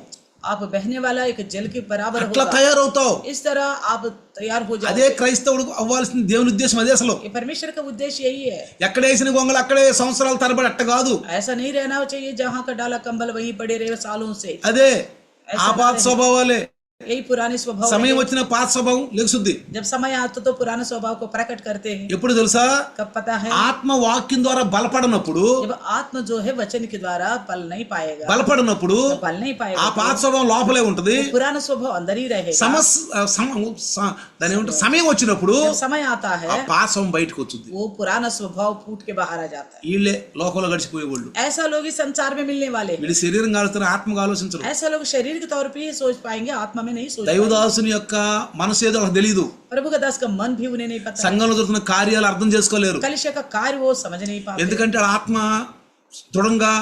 आप बहने वाला एक जल के बराबर అట్లా होगा। తయారవుతావు. इस तरह आप तैयार हो అదే जाओगे। క్రైస్తవుడు అవ్వాల్సిన దేవుని ఉద్దేశం అదే. అసలు ये परमेश्वर का उद्देश्य यही है। ఎక్కడ వేసిన గొంగలు అక్కడే సంవత్సరాల తరబడి అట్ట కాదు. ऐसा नहीं रहना चाहिए जहाँ का डाला कंबल वहीं पड़े रहे सालों से। అదే ఆ పాత స్వభావాలే. यही पुराने स्वभाव సమయం है। వచ్చిన పాత స్వభావం లెగుసుద్ది. जब समय आता तो पुराने स्वभाव को प्रकट करते हैं। ఎప్పుడు తెలుసా? कब पता है? ఆత్మ వాక్యం ద్వారా బలపడనప్పుడు, जब आत्म जो है वचन के द्वारा पल नहीं पाएगा, బలపడనప్పుడు पल नहीं ఆ पाएगा, పాత స్వభావం లోపలే ఉంటది. पुराना स्वभाव अंदर ही रहेगा। దాని ఏమంటారు, సమయం వచ్చినప్పుడు जब समय आता है ఆ పాత స్వభావం బయటకు వచ్చింది. वो पुराना स्वभाव फूट के बाहर आ जाता है। వీళ్ళే లోకంలో గడిచిపోయేవాళ్ళు. ऐसा लोग इस संसार में मिलने वाले हैं। వీళ్ళు శరీరం కాలుతున్న ఆత్మగా ఆలోచించరు. ऐसा लोग शरीर के तौर पे ही सोच पाएंगे, आत्मा में नहीं सोच पाएंगे। దైవదాసుని యొక్క మనసు ఏదో వాళ్ళకి తెలియదు. प्रभु का दास का मन भी उन्हें नहीं पता। సంఘంలో జరుగుతున్న కార్యాలు అర్థం చేసుకోలేరు. कलिसिया का कार्य वो समझ नहीं पाते, ఎందుకంటే వాళ్ళ ఆత్మ దృఢంగా,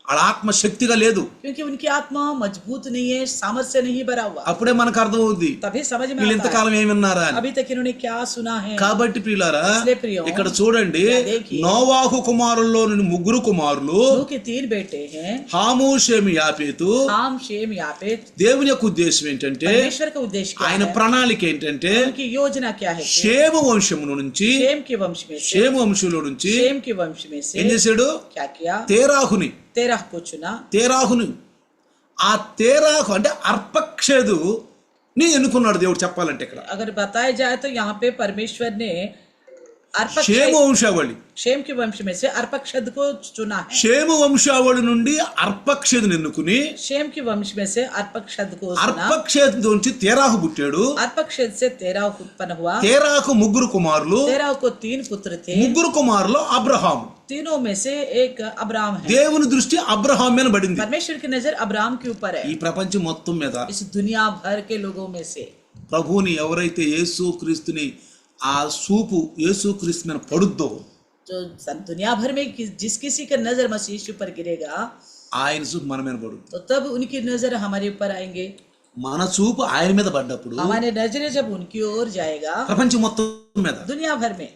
వాళ్ళ ఆత్మ శక్తిగా లేదు. क्योंकि उनकी आत्मा मजबूत नहीं है, सामर्थ्य नहीं भरा हुआ। అప్పుడే మనకు అర్థం అవుద్ది तभी समझ में వీళ్ళు आता है ఇంతకాలం ఏమి విన్నారా అని. अभी तक इन्होंने क्या सुना है। కాబట్టి ప్రియులారా, इसलिए प्रियो, ఇక్కడ చూడండి, देखिए, నోవాహు కుమారుల్లో నుండి 3 కుమారులు, नूह के 3 बेटे हैं, హాము, షేము, యాపేతు. हाम, शेम, यापेत। దేవుని యొక్క ఉద్దేశం ఏంటంటే, परमेश्वर का उद्देश्य क्या ఆయన है? ప్రణాళిక ఏంటంటే, उनकी योजना क्या है? షేము వంశము నుంచి, शेम के वंश में से, షేము వంశంలో నుంచి शेम के वंश में से ఏం చేశాడు? क्या किया? తేరాహుని, तेरह को चुना। తేరాహుని, ఆ తేరాహు అంటే అర్పక్షేదు ని ఎన్నుకున్నాడు దేవుడు. చెప్పాలంటే ఇక్కడ अगर बताया जाए तो यहाँ पे परमेश्वर ने షేము వంశావళి, शेम के वंश में से अर्पक्षद को चुना है। షేము వంశావళి నుండి అర్పక్షేదుని ఎన్నుకుని, शेम के वंश में से अर्पक्षद को चुना। అర్పక్షేదు నుంచి తేరాహు పుట్టాడు. अर्पक्षद से तेरह उत्पन्न हुआ। తేరాకు 3 కుమారులు, तेरह को 3 पुत्र थे। 3 కుమారులు అబ్రహాము. तीनों में से एक अब्राम है। దేవుని దృష్టి అబ్రహాం మీద పడింది. परमेश्वर की नजर अब्राम के ऊपर है, ఈ ప్రపంచం మొత్తం మీద इस दुनिया भर के लोगों में से। ప్రభువుని ఎవరైతే యేసు క్రీస్తుని ఆ సూపు యేసు క్రీస్తు మీద పడుద్దో, जो दुनिया भर में जिस किसी का नजर मसीह यीशु पर गिरेगा, ఆయన చూపు మన మీద పడుద్ది. तो तब उनकी नजर हमारे ऊपर आएंगे। మన చూపు ఆయన మీద పడ్డప్పుడు हमारे नजरें जब उनकी ओर जाएगा, ప్రపంచం మొత్తం మీద, दुनिया भर में,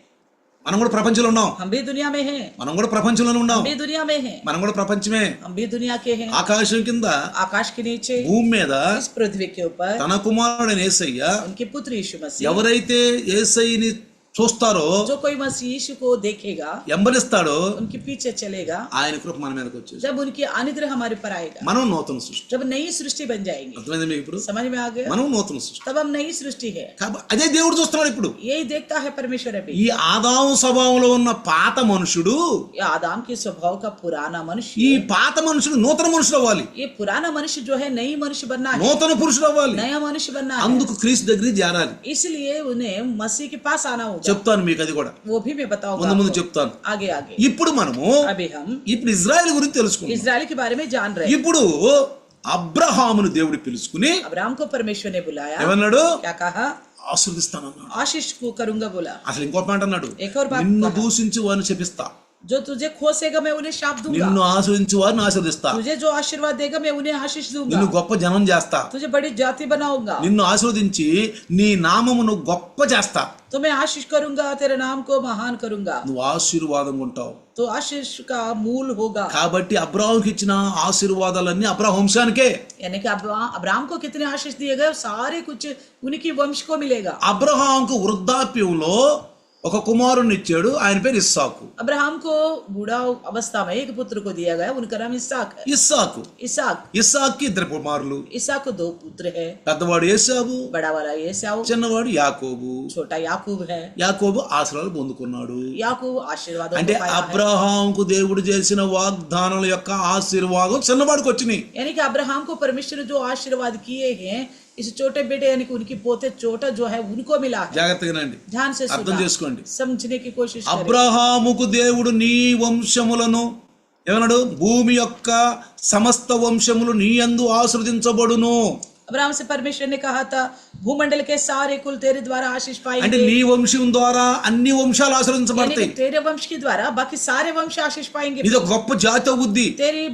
మనం కూడా ప్రపంచంలో ఉన్నాం, हम भी दुनिया में हैं, మనం కూడా ప్రపంచంలోనే ఉన్నాం, हम भी दुनिया में हैं, మనం కూడా ప్రపంచమే. हम भी दुनिया के हैं। ఆకాశం కింద, आकाश के नीचे, భూమి మీద इस पृथ्वी के ऊपर తన కుమారుడైన యేసయ్య उनके पुत्र यीशु मसीह, ఎవరైతే యేసయ్యని చూస్తారో, जो कोई मसीह यीशु को देखेगा, ఎంబడిస్తాడో, उनके पीछे चलेगा, ఆయన కృప మన మీదకి వచ్చేసి जब उनकी अनुग्रह हमारे पर आएगा, మనం నూతన సృష్టి. जब नई सृष्टि बन जाएंगी। అర్థమైంది మీకు ఇప్పుడు? समझ में आ गया? మనం నూతన సృష్టి. तब हम नई सृष्टि है। కాబట్టి అదే దేవుడు చూస్తున్నాడు ఇప్పుడు. यही देखता है परमेश्वर अभी। ఈ ఆదాము స్వభావంలో ఉన్న పాత మనుషుడు, ये आदम के स्वभाव का पुराना ఈ मनुष्य, పాత మనుషుడు నూతన మనుషుడు అవ్వాలి, ये पुराना मनुष्य जो है नई मनुष्य बनना है, నూతన పురుషుడు అవ్వాలి. नया मनुष्य बनना है। అందుకు క్రీస్తు దగ్గరికి చేరాలి. इसलिए उन्हें मसीह के पास आना होगा। చెప్తాను మీకు అది కూడా, वो भी मैं बताऊंगा ముందు ముందు आपको। చెప్తాను. आगे आगे ఇప్పుడు మనము अभी हम ఇప్పుడు ఇజ్రాయెల్ గురించి తెలుసుకుందాం. इजराइल के बारे में जान रहे हैं। ఇప్పుడు అబ్రహామును దేవుడు పిలుచుకుని अब्राहम को परमेश्वर ने बुलाया, ఏమన్నాడు? क्या कहा? ఆశీర్వదిస్తానన్నాడు. आशीष को करूंगा बोला। అసలు ఇంకో మాట అన్నాడు, एक और बात నిన్ను कहा, దూషించి వారిని శపిస్తా, जो तुझे खोसेगा मैं उन्हें शाप दूंगा, నిన్ను ఆశ్రయించి వారిని ఆశీర్వదిస్తా, तुझे जो आशीर्वाद देगा मैं उन्हें आशीष నిన్ను दूंगा, గొప్ప జనం చేస్తా, तुझे बड़ी जाति बनाऊंगा, నిన్ను ఆశీర్వదించి నీ నామమును గొప్ప చేస్తా, तो मैं आशीष करूंगा, तेरे नाम को महान करूंगा, నువ్వు ఆశీర్వాదం ఉంటావు. तो आशीष का मूल होगा। కాబట్టి అబ్రాహాంకి ఇచ్చిన ఆశీర్వాదాలన్నీ అబ్రాహాం వంశానికే. यानी कि अब्राहम को कितने आशीष दिए गए, सारे कुछ उनकी वंश को मिलेगा। అబ్రహాంకు వృద్ధాప్యంలో ఒక కుమారుని ఇచ్చాడు, ఆయన పేరు ఇస్సాకు. अब्राहम को बूढ़ा अवस्था में एक पुत्र को दिया गया, उनका नाम इसहाक है. ఇస్సాకు इसहाक ఇస్సాక్కి ఇద్దరు కుమారులు. इसहाक को 2 पुत्र है. పెద్దవాడు ఏసావు, बड़ा वाला एसाव, చిన్నవాడు యాకోబు. छोटा याकूब है. యాకోబు ఆశీర్వాదాలు పొందుకున్నాడు. याकूब आशीर्वादों అంటే को पाया है. అబ్రహాముకు దేవుడు చేసిన వాగ్దానాల యొక్క ఆశీర్వాదం చిన్నవాడికి వచ్చినాయి. यानी कि अब्राहम को परमेश्वर ने जो आशीर्वाद किए हैं, इस छोटे बेटे यानी कि उनकी पोते छोटा जो है उनको मिला है. జాగ్రత్తగానండి ध्यान से అర్థం सुना, చేసుకోండి. समझने की कोशिश करें. అబ్రహాముకు దేవుడు నీ వంశములను ఏమన్నాడు, భూమి యొక్క సమస్త వంశములు నీ యందు ఆశీర్వదించబడును. अब्राहम से परमेश्वर ने कहा था, भूमंडल के सारे कुल तेरे द्वारा आशीष అంటే पाएंगे. నీ వంశం ద్వారా అన్ని వంశాలు यानी ఆశీర్వదించబడతాయి. कि तेरे वंश के द्वारा बाकी सारे वंश आशीष पाएंगे. ఇది ఒక గొప్ప జాతి అవుద్ది. तेरी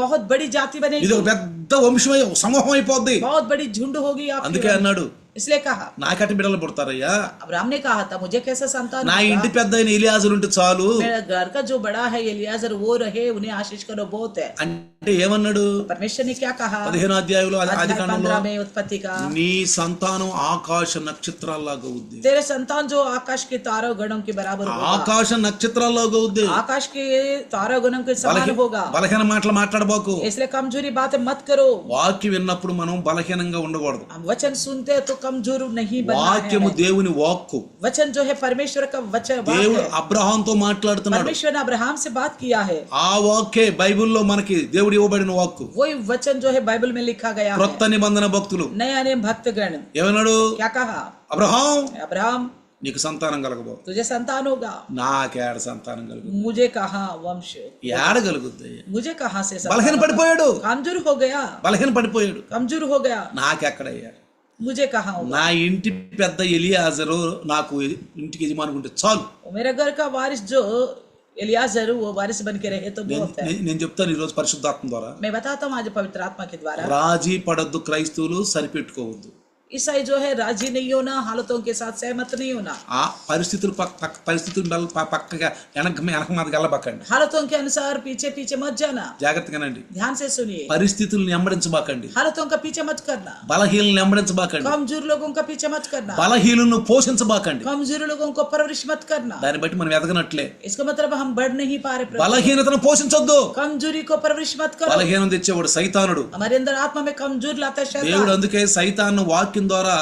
बहुत बड़ी जाति ఇది बनेगी, ఒక పెద్ద వంశమై సమూహం అయిపోద్ది. बहुत बड़ी झुंड होगी అందుకే आपकी. అన్నాడు, इसलिए कहा, నాకటి బిడ్డలు పుడతారయ్యా, अब्राहम ने कहा था, मुझे कैसा संतान నా होगा? ఇంటి పెద్ద అయిన ఎలియాజరు ఉంటే చాలు. मेरा घर का जो बड़ा है एलियाजर वो रहे, उन्हें आशीष करो बहुत है. అంటే ఏమన్నాడు, परमेश्वर ने क्या कहा? 15వ అధ్యాయంలో ఆది अध्याय కాండంలో 15 में उत्पत्ति का, నీ సంతానం ఆకాశ నక్షత్రాల్లాగా ఉంది. तेरे संतान जो आकाश के तारों गणों के बराबर होगा. ఆకాశ నక్షత్రాల్లాగా ఉంది. आकाश के तारों गणों के समान होगा. బలహీన మాటలు మాట్లాడబాకు. इसलिए कमजोरी बातें मत करो. వాక్యం విన్నప్పుడు మనం బలహీనంగా ఉండకూడదు. हम वचन सुनते हैं तो कमजोर नहीं बनना వాక్యము है. దేవుని వాక్కు. वचन जो है परमेश्वर का वचन वाक దేవుడు है. అబ్రహాంతో మాట్లాడుతున్నాడు. परमेश्वर ने अब्राहम से बात किया है. ఆ వాక్కే బైబిల్లో మనకి దేవుడు ఇవ్వబడిన వాక్కు. वही वचन जो है बाइबल में लिखा गया है. క్రొత్త నిబంధన భక్తులు नया नियम भक्तगण ఏమన్నాడు, क्या कहा? అబ్రహాం अब्राहम నీకు సంతానం కలగబో. तुझे संतान होगा. నాకేడ సంతానం కలుగు, मुझे कहा वंश, ఏడ కలుగుద్ది. मुझे कहा से బలహీన संतान? పడిపోయాడు, कमजोर हो गया, బలహీన పడిపోయాడు. कमजोर हो गया. నాకెక్కడయ్యా, मुझे कहा होगा. నా ఇంటి పెద్ద ఎలియాజరు నాకు ఇంటికి యజమాని ఉంటే చాలు. मेरा घर का वारिस जो एलियाजर वो वारिस बन के रहे तो बहुत है. నేను చెప్తాను ఈ రోజు పరిశుద్ధాత్మ ద్వారా, मैं बताता हूँ आज पवित्र आत्मा के द्वारा. రాజీ పడద్దు, క్రైస్తవులు సరిపెట్టుకోవద్దు. ईसाई जो है राजी नहीं होना, हालतों के साथ सहमत नहीं होना. ఆ పరిస్థితులు పరిస్థితులు పక్కగా వెనక మాదికి వెళ్ళబాకండి. हालतों के अनुसार पीछे पीछे मत जाना. జాగ్రత్తగానండి. ध्यान से सुनिए. పరిస్థితులను వెంబడించబాకండి. हालतों का पीछे मत करना. బలహీనలను వెంబడించబాకండి. कमजोर लोगों का पीछे मत करना. బలహీనలను పోషించబాకండి. कमजोर लोगों को परवरिश मत करना. దాన్ని బట్టి మనం ఎదగనట్లే. इसका मतलब हम बढ़ नहीं पा रहे. బలహీనతను పోషించొద్దు. कमजोरी को परवरिश मत करो. బలహీనం తెచ్చేవాడు సైతానుడు. हमारे अंदर आत्मा में कमजोर लाता है దేవుడు शैतान. అందుకే సైతాను వాక్యం ద్వారా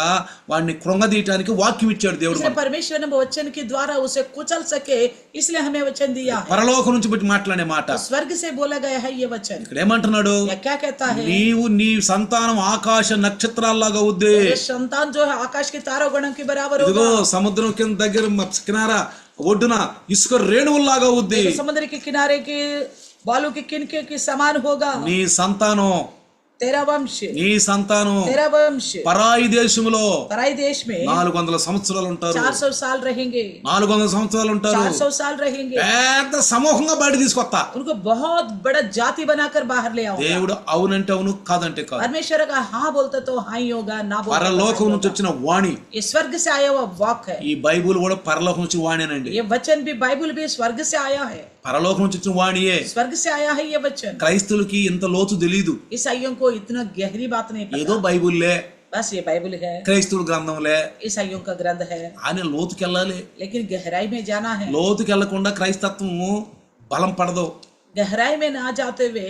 వాడిని కృంగదీయటానికి వాక్యం ఇచ్చాడు దేవుడు इसलिए మనకు. परमेश्वर ने वचन के द्वारा उसे कुचल सके, इसलिए हमें वचन दिया है. పరలోకం నుంచి బట్టి మాట్లాడే మాట. स्वर्ग से बोला गया है ये वचन. ఇక్కడ ఏమంటున్నాడు, या क्या कहता है? నీవు నీ సంతానం ఆకాశ నక్షత్రాల్లాగా అవుద్ది. ये संतान जो है आकाश के तारों गणों के बराबर ఇదిగో होगा. సముద్రం కింద దగ్గర కినారా ఒడ్డున ఇసుక రేణువుల్లాగా అవుద్ది. देखो, समुद्र के किनारे के बालू के किनके के समान होगा. నీ సంతానం, तेरा वंश, నీ సంతానం तेरा वंश పరాయి దేశములో पराई देश में 400 సంవత్సరాలు ఉంటారు. 400 साल रहेंगे. 400 సంవత్సరాలు ఉంటారు. 400 साल रहेंगे. పెద్ద సమూహంగా బయట తీసుకొస్తా. उनको बहुत बड़ा जाति बनाकर बाहर ले आऊंगा. దేవుడు అవునంటే అవును, కాదంటే కాదు. परमेश्वर का हाँ बोलता तो हाँ ही होगा, ना बोलता तो పరలోకం नहीं నుంచి होगा. వచ్చిన వాణి. ये स्वर्ग से आया हुआ वाक है. ఈ బైబుల్ కూడా పరలోకం నుంచి వాణేనండి. ये वचन भी बाइबल भी स्वर्ग से आया है. పరలోకం నుంచి వచ్చిన వాణియే. स्वर्ग से आया है ये वचन. క్రైస్తవులకి ఇంత లోతు తెలియదు. ईसाइयों को इतना गहरी बात नहीं ఏదో पता. బైబుల్లే, बस ये बाइबल है, క్రైస్తవుల గ్రంథంలే ईसाइयों का ग्रंथ है. ఆయన లోతుకి వెళ్ళాలి. लेकिन गहराई में जाना है. లోతుకి వెళ్లకుండా క్రైస్తత్వము బలం పడదు. गहराई में ना जाते हुए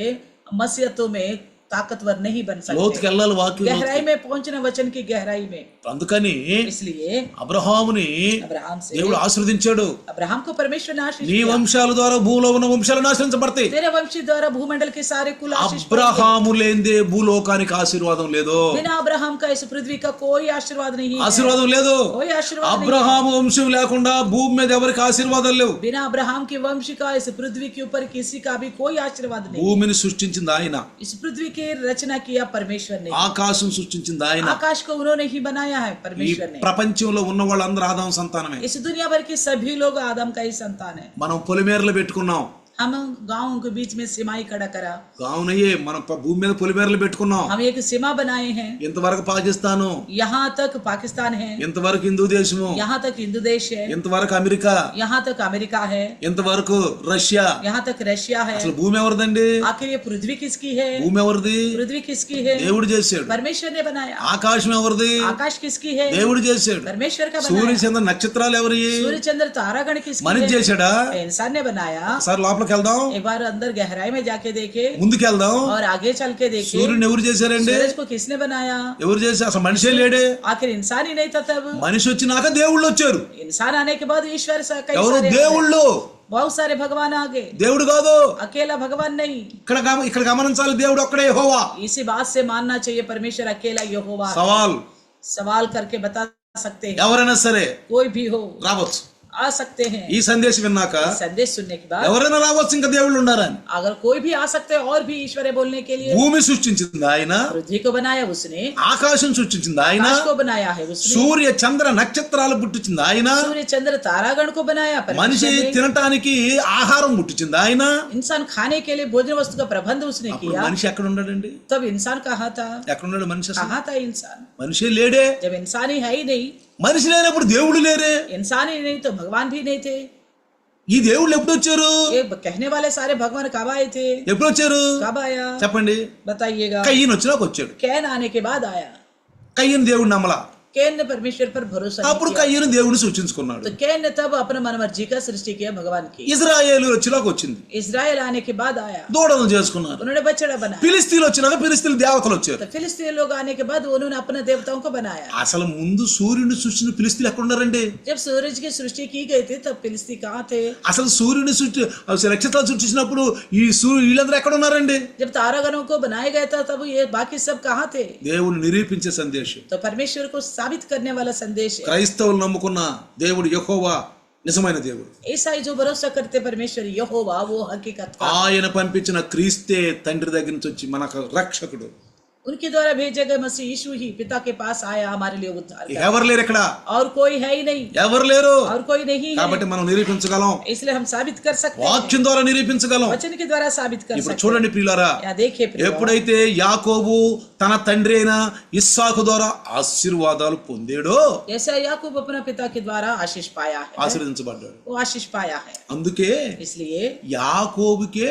मसीहतों में ताकतवर नहीं बन లోతుకి सकते. వెళ్ళాలి వాక్యం. गहराई में पहुंचना वचन की गहराई में. అందుకని इसलिए అబ్రహాముని अब्राहम से దేవుడు ఆశీర్వదించాడు. अब्राहम को परमेश्वर ने आशीष నీ दिया. వంశాల ద్వారా భూలో ఉన్న వంశాలను ఆశ్రయించబడతాయి. तेरे वंश द्वारा भूमंडल के सारे कुल आशीष पाएंगे. అబ్రహాము లేనిదే భూలోకానికి ఆశీర్వాదం లేదు. बिना अब्राहम का इस पृथ्वी का कोई आशीर्वाद नहीं है. ఆశీర్వాదం లేదు. कोई आशीर्वाद नहीं. అబ్రహాము వంశం లేకుండా భూమి మీద ఎవరికి ఆశీర్వాదాలు లేవు. बिना अब्राहम के वंश का इस पृथ्वी के ऊपर किसी का भी कोई आशीर्वाद नहीं. భూమిని సృష్టించింది ఆయన. इस पृथ्वी की रचना किया परमेश्वर ने. ఆకాశం సృష్టించింది ఆయన. आकाश को उन्होंने ही बनाया है ఈ परमेश्वर ने. ప్రపంచంలో ఉన్న వాళ్ళందరూ ఆదాము సంతానమే. इस दुनिया भर के सभी लोग आदम का ही संतान है. మనం పొలిమేరలు పెట్టుకున్నాం. हम गांव के बीच में सीमाई खड़ा करा, కావునయ్యే మనం భూమి మీద పొలిమేరలు పెట్టుకున్నాం. हम एक सीमा बनाए हैं. ఇంతవరకు పాకిస్తాను, यहाँ तक पाकिस्तान है, ఇంతవరకు హిందూ దేశము, यहाँ तक हिंदू देश है, ఇంతవరకు అమెరికా, यहाँ तक अमेरिका है, ఇంతవరకు రష్యా. यहाँ तक रशिया है. అసలు భూమి ఎవరిదండి? आखिर ये पृथ्वी किसकी है? భూమి ఎవరిది? पृथ्वी किसकी है? దేవుడు చేశాడు. परमेश्वर ने बनाया. ఆకాశం ఎవరిది? आकाश किसकी है? దేవుడు చేశాడు. परमेश्वर का సూర్య बनाया. చంద్ర నక్షత్రాలు ఎవరి? सूर्य चंद्र तारागण किसकी మనిషి है? చేశాడా? इंसान ने बनाया. సార్ లోపలికి వెళ్దాం, एक बार अंदर गहराई में जाके देखे ముందుకు వెళ్దాం. और आगे चल के देखे సూర్యుని ఎవరు చేశారండి? सूरज को किसने बनाया? ఎవరు చేశారు? అసలు మనిషే లేడే. आखिर इंसान ही नहीं था तब. మనిషి వచ్చినాక దేవుళ్ళు వచ్చారు. इंसान आने के बाद ईश्वर कई ఎవరు? सारे దేవుళ్ళు. बहुत सारे भगवान आ गए. దేవుడు కాదు. अकेला भगवान नहीं. ఇక్కడ గమనించాలి, దేవుడు ఒక్కడే యెహోవా. इसी बात से मानना चाहिए परमेश्वर अकेला यहोवा है. సవాల్, सवाल करके बता सकते हैं. ఎవరైనా సరే कोई भी हो రావచ్చు. आ सकते हैं. ఈ సందేశం విన్నాక संदेश सुनने के बाद ఎవరైనా రావచ్చు, ఇంకా దేవుళ్ళు ఉండాలని. अगर कोई भी आ सकते हैं और भी ईश्वर है बोलने के लिए. భూమి సృష్టించింది ఆయన, पृथ्वी को बनाया उसने, ఆకాశం సృష్టించింది ఆయన, आकाश को बनाया है उसने, సూర్య చంద్ర నక్షత్రాలు పుట్టించింది ఆయన, सूर्य चंद्र तारागण को बनाया మనిషి परमेश्वर ने. తినటానికి ఆహారం పుట్టించింది ఆయన. इंसान खाने के लिए भोजन वस्तु का प्रबंध उसने అప్పుడు किया. మనిషి ఎక్కడ ఉన్నాడండి? तब इंसान कहाँ था? ఎక్కడ ఉన్నాడు మనిషి? అసలు कहाँ था इंसान? మనిషే లేడే. जब इंसान ही है ही नहीं, మనిషి లేనప్పుడు దేవుడు లేరే. इंसान ही नहीं तो भगवान भी नहीं थे. ఈ దేవుళ్ళు ఎప్పుడు వచ్చారు? ये कहने वाले सारे भगवान कब आए थे? ఎప్పుడు వచ్చారు कब आया చెప్పండి? बताइएगा. కయ్యను వచ్చినాక వచ్చాడు. कैन आने के बाद आया. కయ్యను దేవుడు నమ్మలా. कैन ने परमेश्वर पर भरोसा नहीं అప్పుడు किया. కయ్యను దేవుడిని సృష్టించుకున్నాడు. तो कैन ने तब अपना मनमर्जी का सृष्टि किया भगवान की. ఇజ్రాయేలు వచ్చినాక వచ్చింది. इजराइल आने के बाद आया. దూడలను చేసుకున్నారు. उन्होंने बछड़ा बनाया. ఫిలిస్తీన్లు వచ్చినాక ఫిలిస్తీన్ దేవతలు వచ్చారు. तो फिलिस्तीन लोग आने के बाद उन्होंने अपने देवताओं को बनाया. అసలు ముందు సూర్యుని సృష్టించిన ఫిలిస్తీన్లు ఎక్కడ ఉన్నారండి? जब सूरज की सृष्टि की गई थी तब फिलिस्ती कहाँ थे? అసలు సూర్యుని నక్షత్రాలు సృష్టించినప్పుడు ఈ వీళ్ళందరూ ఎక్కడ ఉన్నారండి? जब तारागणों को बनाया गया था तब ये बाकी सब कहाँ थे? దేవుని నిరూపించే సందేశం. तो परमेश्वर को साबित करने वाला संदेश है. క్రైస్తవులు నమ్ముకున్న దేవుడు యెహోవా నిజమైన దేవుడు. ईसाई जो भरोसा करते परमेश्वर यहोवा वो हकीकत का. ఆయన పంపించిన క్రీస్తే తండ్రి దగ్గర నుంచి వచ్చి మనకు రక్షకుడు. उनके द्वारा भेजे गए मसीह यीशु ही पिता के पास आया हमारे लिए उद्धार करने. ఎవరు లేరు ఇక్కడ, और कोई है ही नहीं, ఎవరు లేరు. और कोई नहीं है. కాబట్టి మనం నిరూపించగలం, इसलिए हम साबित कर सकते हैं, వాక్యం ద్వారా నిరూపించగలం. वचन के द्वारा साबित कर ఇప్పుడు सकते చూడండి ప్రియులారా, हैं. यहाँ देखिए प्रिय, ఎప్పుడైతే యాకోబు తన తండ్రి అయిన ఇస్సాకు ద్వారా ఆశీర్వాదాలు పొందాడో, जैसे याकूब अपना पिता के द्वारा आशीष पाया है, ఆశీర్వదించబడ్డాడు. वो आशीष पाया है. అందుకే इसलिए యాకోబుకే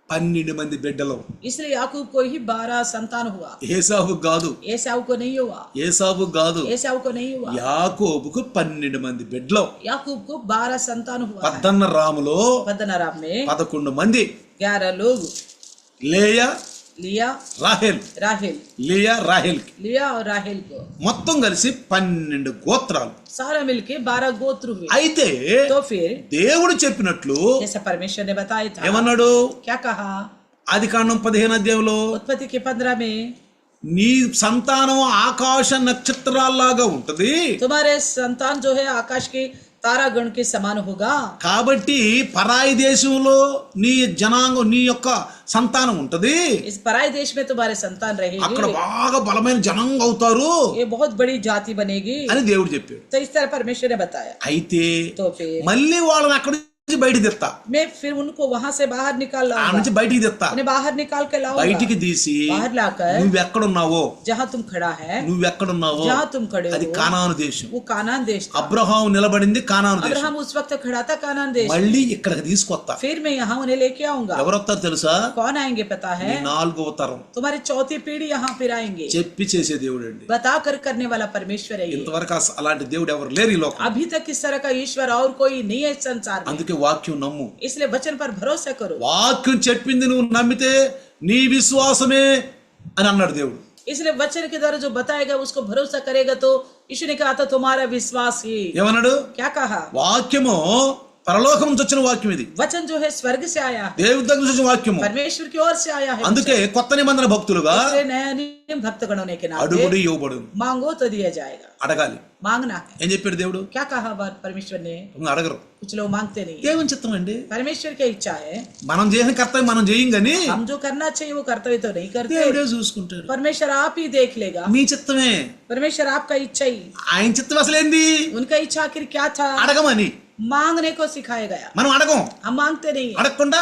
12 మంది బిడ్డలు. इसलिए याकूब को ही 12 संतान हुआ. ఏసావు కాదు, एसाऊ को नहीं हुआ, ఏసావు కాదు, एसाऊ को नहीं हुआ. యాకోబుకు 12 మంది బిడ్డలు. याकूब को 12 संतान हुआ. పద్దన్న రాములో पद्दनराम में 11 మంది. 11 लोग, లేయా लिया, రాహేల్, राहेल, లేయా రాహేల్ लिया और राहेल को మొత్తం కలిసి 12 గోత్రాలు. सारा मिलके 12 गोत्र हुए. అయితే तो फिर దేవుడు చెప్పినట్లు जैसे परमेश्वर ने बताया था, ఏమన్నాడు? क्या कहा? ఆదికాండం 15 అధ్యాయంలో उत्पत्ति के 15 में నీ సంతానం ఆకాశ నక్షత్రాల్లాగా ఉంటది, तुम्हारे संतान जो है आकाश के तारागण के समान होगा. కాబట్టి పరాయి దేశంలో నీ జనాంగం నీ యొక్క సంతానం ఉంటది, इस पराये देश में तुम्हारे संतान అక్కడ रहेंगे, బాగా బలమైన జనాంగం అవుతారు ये बहुत बड़ी जाति बनेगी. అని దేవుడు చెప్పాడు. तो इस तरह परमेश्वर ने बताया. అయితే तो फिर మళ్ళీ వాళ్ళని అక్కడి నుంచి బయటికి తెస్తా, मैं फिर उनको वहां से बाहर निकाल ఆ लाऊंगा, నుంచి బయటికి తెస్తా, उन्हें बाहर निकाल के लाऊंगा, బయటికి తీసి बाहर लाकर నువ్వెక్కడున్నావో जहाँ तुम खड़ा है, నువ్వెక్కడున్నావో जहाँ तुम खड़े అది हो, కానాను దేశం. वो कानान देश था. అబ్రహాం నిలబడింది కానాను దేశం. अब्राहम उस वक्त खड़ा था कानान देश. మళ్ళీ ఇక్కడికి తీసుకొస్తా. फिर मैं यहाँ उन्हें लेके आऊंगा. ఎవరు వస్తారు తెలుసా? कौन आएंगे पता నీ है? 4వ తరం. तुम्हारी चौथी पीढ़ी यहाँ फिर आएंगे. చెప్పి చేసే దేవుడు అండి. बता कर करने वाला परमेश्वर है ये. ఇంతవరకు అలాంటి దేవుడు ఎవరు లేరు ఈ లోకం. अभी तक इस तरह का ईश्वर और कोई नहीं है संसार में. అందుకే వాక్యం నమ్ము. इसलिए वचन पर भरोसा करो. వాక్యం చెప్పింది నువ్వు నమ్మితే నీ విశ్వాసమే అని అన్నాడు దేవుడు. इसलिए वचन के द्वारा जो बताएगा उसको भरोसा करेगा तो यीशु ने कहा था तुम्हारा विश्वास ही. ఏమన్నాడు? क्या कहा? వాక్యము పరలోకం నుంచి వచ్చిన వాక్యం ఇది, वचन जो है स्वर्ग से आया है, దేవుడి దగ్గర నుంచి వచ్చిన వాక్యము. परमेश्वर की ओर से आया है. అందుకే కొత్త నిబంధన భక్తులుగా इसलिए नया नियम भक्तगण होने के नाते అడుగుడు ఇవ్వబడును. मांगो तो दिया जाएगा. అడగాలి. मांगना है. ఏం చెప్పాడు దేవుడు? क्या कहा परमेश्वर ने? నువ్వు అడగరు. कुछ लोग मांगते नहीं. దేవుని చిత్తం అండి. परमेश्वर की इच्छा है. మనం చేసిన కర్తవ్యం మనం చేయం గాని हम जो करना चाहिए वो कर्तव्य तो नहीं करते. దేవుడే చూసుకుంటాడు. परमेश्वर आप ही देख लेगा. మీ చిత్తమే. परमेश्वर आपका इच्छा ही. ఆయన చిత్తం అసలేంది? उनका इच्छा आखिर क्या था? అడగమని. मांगने को सिखाया गया। మనం అడగం, हम मांगते नहीं है, అడగకుండా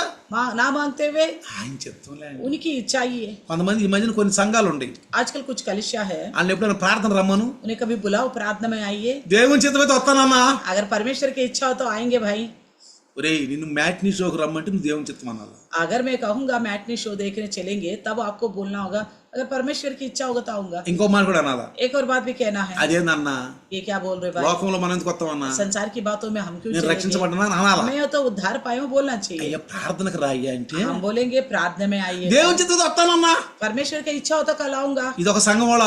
ना मांगते हुए ఆయన చిత్తంలే. उनकी इच्छा ही है। కొంతమంది ఈ మధ్యన కొన్ని సంఘాలు ఉన్నాయి, आजकल कुछ कलिसिया है, వాళ్ళు ఎప్పుడైనా ప్రార్థన రమ్మను, उन्हें कभी बुलाओ प्रार्थना में आइए, దేవుని చిత్తమైతే వస్తానమ్మా. अगर परमेश्वर की इच्छा हो तो आएंगे भाई। ఒరేయ్ నిన్ను మ్యాట్నీ షోకి రమ్మంటే నువ్వు దేవుని చిత్తం అనాలి. अगर मैं कहूंगा मैटनी शो देखने चलेंगे तब आपको बोलना होगा अगर परमेश्वर की इच्छा होगा तो आऊंगा। ఇంకో మాట కూడా అనాలా, एक और बात भी कहना है, అదేందన్నా ये क्या बोल रहे भाई, లోకంలో మనం ఎందుకు వస్తామన్నా, संसार की बातों में हम क्यों నేను चलेंगे, రక్షించబడ్డా అనాలా. हमें तो उद्धार पाए हो बोलना चाहिए। అయ్యా ప్రార్థనకు రాయ్యా అంటే हम बोलेंगे प्रार्थना में आइए, దేవుని చిత్తం వస్తానమ్మా. परमेश्वर की इच्छा हो तो कल आऊंगा। ఇది ఒక సంఘం వాళ్ళ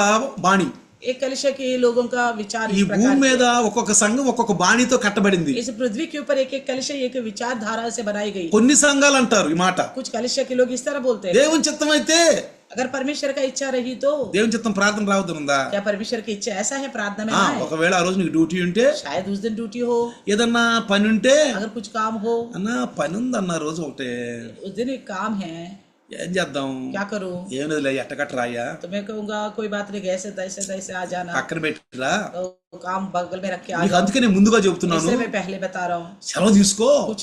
బాణి. एक कलिसिया के लोगों का विचार ఈ इस భూమి प्रकार మీద ఒక్కొక్క సంఘం ఒక్కొక్క బాణితో కట్టబడింది. है। इस पृथ्वी के ऊपर एक एक कलिसिया एक विचारधारा से बनाई गई। కొన్ని సంఘాలు అంటారు ఈ మాట, कुछ कलिसिया के लोग इस तरह बोलते हैं, దేవుని చిత్తం అయితే अगर परमेश्वर का इच्छा रही तो దేవుని చిత్తం ప్రార్థన రావద్దునుందా. क्या परमेश्वर की इच्छा ऐसा है प्रार्थना में आए? ఒకవేళ ఆ రోజు నీకు డ్యూటీ ఉంటే, शायद उस दिन ड्यूटी हो, ఏదన్నా పని ఉంటే, अगर कुछ काम हो, అన్న పని ఉందన్న రోజు ఒకటే उस दिन एक काम है, ఏం చేద్దాం, क्या करूं? ఏం లేదు ఎట్టకట్ట రాయ్యా, तो मैं कहूंगा कोई बात नहीं, ऐसे तैसे तैसे आ जाना, పక్కన పెట్టిరా. तो काम बगल में रख के आ నీకు जाओ। అందుకే నేను ముందుగా చెబుతున్నాను, इसलिए मैं पहले बता रहा हूँ, సెలవు తీసుకో कुछ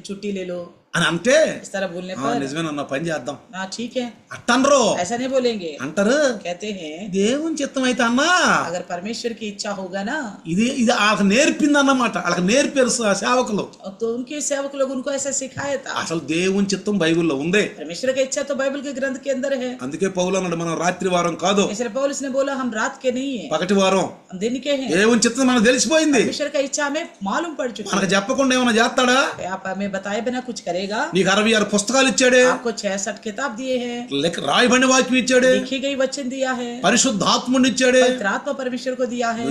छुट्टी ले लो, అని అంటే इस तरह बोलने "ఆ, पर నిజమేనన్న పని చేద్దాం हाँ ठीक है, అట్టనరు ऐसा नहीं बोलेंगे, అంటారు. कहते हैं దేవుని చిత్తం అయితే అన్నా अगर परमेश्वर की इच्छा होगा ना, ఇది ఇది వాళ్ళకి నేర్పింది అన్నమాట, వాళ్ళకి నేర్పారు సేవకులు. तो उनके सेवक लोग उनको ऐसा सिखाया था। అసలు దేవుని చిత్తం బైబిల్లో ఉంది. परमेश्वर की इच्छा तो बाइबल के ग्रंथ के अंदर है, అందుకే పౌలు అన్నాడు మనం రాత్రి వారం కాదు इसलिए पौलुस ने बोला हम रात के नहीं है, పగటి వారం. हम दिन के हैं। దేవుని చిత్తం మనకు తెలిసిపోయింది, परमेश्वर का इच्छा हमें मालूम पड़ चुकी మనకు చెప్పకుండా ఏమైనా చేస్తాడా. है। आप हमें बताए बिना कुछ करेगा? నీకు 66 పుస్తకాలు ఇచ్చాడే, आपको 66 किताब दिए हैं, రాయబడిన వాక్యం ఇచ్చాడే, लिखी गई वचन दिया है, పరిశుద్ధాత్ముడిని ఇచ్చాడే, पवित्र आत्मा परमेश्वर को दिया है,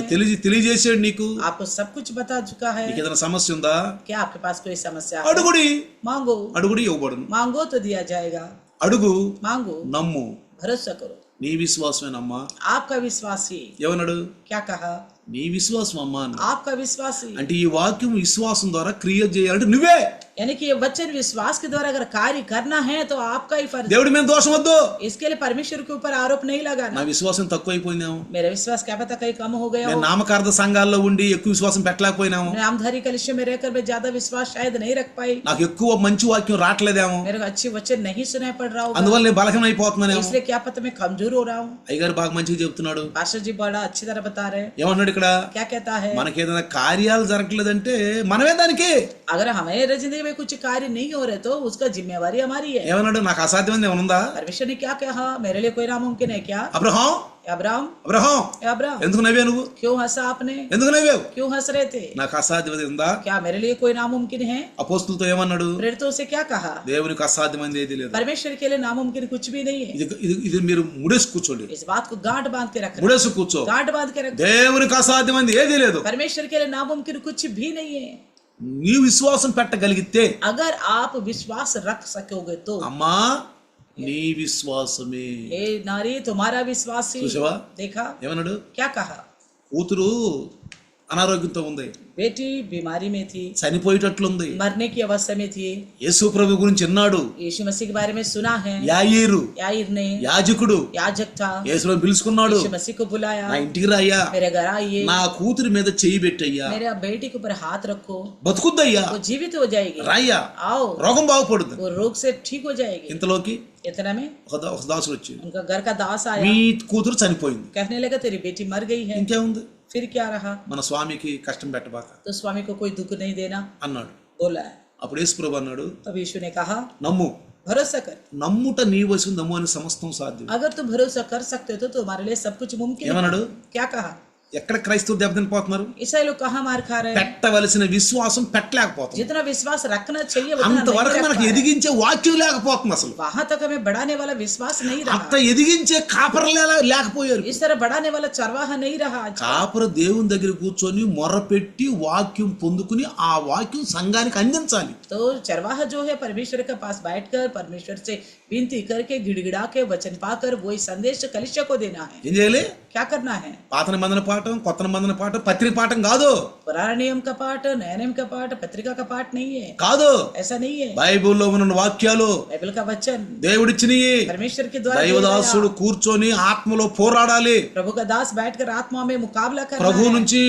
తెలియజేసాడు నీకు. आपको सब कुछ बता चुका है। నీకు ఏదైనా సమస్య ఉందా, क्या आपके पास कोई समस्या है? అడుగుడి, मांगो, అడుగుడి ఇవ్వబడును. मांगो तो दिया जाएगा, అడుగు, मांगो, నమ్ము, भरोसा करो। నీ విశ్వాసమేనమ్మా. आपका विश्वास ही, ఏమన్నాడు, क्या कहा? నీ విశ్వాసం అమ్మా అన్నాడు. आपका विश्वास ही, అంటే ఈ వాక్యం విశ్వాసం ద్వారా క్రియేట్ చేయాలంటే నువ్వే. यानी कि ये वचन विश्वास के द्वारा अगर कार्य करना है तो आपका ही फर्ज है। దేవుడి మీద దోషం వద్దు. इसके लिए परमेश्वर के ऊपर आरोप नहीं నా लगाना। విశ్వాసం తక్కువైపోయిందేమో, मेरा विश्वास क्या पता कहीं कम हो गया నేను हो, నామకార్థ సంఘాల్లో ఉండి ఎక్కువ విశ్వాసం పెట్టలేకపోయినాము, नामधारी कलिसिया में रहकर मैं ज्यादा विश्वास शायद नहीं रख पाई, నాకు ఎక్కువ మంచి వాక్యం రావట్లేదేమో, मेरे को अच्छी वचन नहीं सुनाई पड़ रहा होगा, అందువల్ల నేను బలహీన అయిపోతున్నానేమో. इसलिए क्या पता मैं कमजोर हो रहा हूँ। అయ్యగారు బాగా మంచిగా చెప్తున్నాడు. पास्टर जी बड़ा अच्छी तरह बता रहे हैं। ఏమన్నాడు ఇక్కడ, क्या कहता है? మనకి ఏదైనా కార్యాలు జరగట్లేదంటే మనమే దానికి. अगर हमारे जिंदगी में कुछ कार्य नहीं हो रहे तो उसका जिम्मेवारी हमारी है। ఏమన్నాడు, నాకు అసాధ్యమైంది ఏమైనా ఉందా. परमेश्वर ने क्या कहा? मेरे लिए कोई नामुमकिन है क्या? అబ్రహాం अब्राहम, అబ్రహాం अब्राहम ఎందుకు నవ్వే నువ్వు, क्यों हंसा आपने? ఎందుకు నవ్వావు. क्यों हंस रहे थे? నాకు అసాధ్యమైంది ఉందా. क्या मेरे लिए कोई नामुमकिन है? అపోస్తులతో ఏమన్నాడు, प्रेरितों से क्या कहा? దేవునికి అసాధ్యమైంది ఏది లేదు. परमेश्वर के लिए नामुमकिन कुछ भी नहीं है। ఇది ఇది ఇది మీరు ముడేసి కూర్చోండి, इस बात को गांठ बांध के रखना, ముడేసి కూర్చో. गांठ बांध के रखना। దేవునికి అసాధ్యమైంది ఏది లేదు. परमेश्वर के लिए नामुमकिन कुछ भी नहीं है। నీ విశ్వాసం పెట్టగలిగితే, अगर आप विश्वास रख सकोगे तो, అమ్మా నీ విశ్వాసమే. हे नारी तुम्हारा विश्वास ही। చూసావా देखा ఏమన్నాడు, क्या कहा? కూతురు అనారోగ్యంతో ఉంది, बेटी बीमारी में थी, చనిపోయేటట్లుంది. मरने की अवस्था में थी। యేసు ప్రభు గురించి విన్నాడు. यीशु मसीह के बारे में सुना है। యాయీరు याईर ने, యాజకుడు याजक था, యేసు ప్రభు పిలుచుకున్నాడు, यीशु मसीह को बुलाया, నా ఇంటికి రాయ్యా, मेरे घर आइए, నా కూతురి మీద చెయ్యి పెట్టయ్యా, मेरे बेटी के ऊपर हाथ रखो, బతుకుద్దయ్యా, वो जीवित हो जाएगी, రాయ్యా, आओ రోగం బాగుపడుతుంది. वो रोग से ठीक हो जाएगी। ఇంతలోకి इतना में ఒక దాసుడు వచ్చి, उनका घर का दास आया, మీ కూతురు చనిపోయింది, कहने लगा तेरी बेटी मर गई है। ఇంకేముంది, फिर क्या रहा? మన స్వామికి కష్టం పెట్టబాక तो स्वामी को कोई दुख नहीं देना అన్నాడు. बोला है। అప్పుడు యేసు ప్రభు అన్నాడు, तब यीशु ने कहा నమ్ము, भरोसा कर, నమ్ముట నీ వశం, నమ్ము అని సమస్తం సాధ్యం. अगर तुम भरोसा कर सकते हो तो तुम्हारे लिए सब कुछ मुमकिन ఏమన్నాడు, है। क्या कहा? ఎక్కడ క్రైస్తవులు దెబ్బతినిపోతున్నారు, ईसाई लोग कहाँ मार खा रहे हैं? పెట్టవలసిన విశ్వాసం పెట్టలేకపోతుంది. जितना विश्वास रखना चाहिए उतना అంతవరకు नहीं रख మనకి पा रहे। ఎదిగించే వాక్యం లేకపోతుంది. అసలు वहां तक हमें बढ़ाने वाला विश्वास नहीं అంత रहा, ఎదిగించే కాపరలు లేకపోయారు. इस तरह बढ़ाने वाला चरवाहा नहीं रहा आज। కాపర దేవుని దగ్గర కూర్చొని మొర్రపెట్టి వాక్యం పొందుకుని ఆ వాక్యం సంఘానికి అందించాలి. तो चरवाहा जो है परमेश्वर के पास बैठकर परमेश्वर से विनती करके गिड़गिड़ा के वचन पाकर वही संदेश कलिसिया को देना है। ఏం చేయాలి, क्या करना है? పాత నిబంధన పాఠం, కొత్త నిబంధన పాఠం, పత్రిక పాఠం కాదు. पुराने नियम का पाठ, नए नियम का पाठ, पत्रिका का पाठ नहीं है, కాదు. ऐसा नहीं है। బైబిల్లో ఉన్న వాక్యాలు, बाइबल का वचन దేవుడిచ్చినవి. परमेश्वर के द्वारा दिया దైవదాసుడు కూర్చొని ఆత్మలో పోరాడాలి. गया। प्रभु का दास बैठकर आत्मा में मुकाबला करना ప్రభు है, నుంచి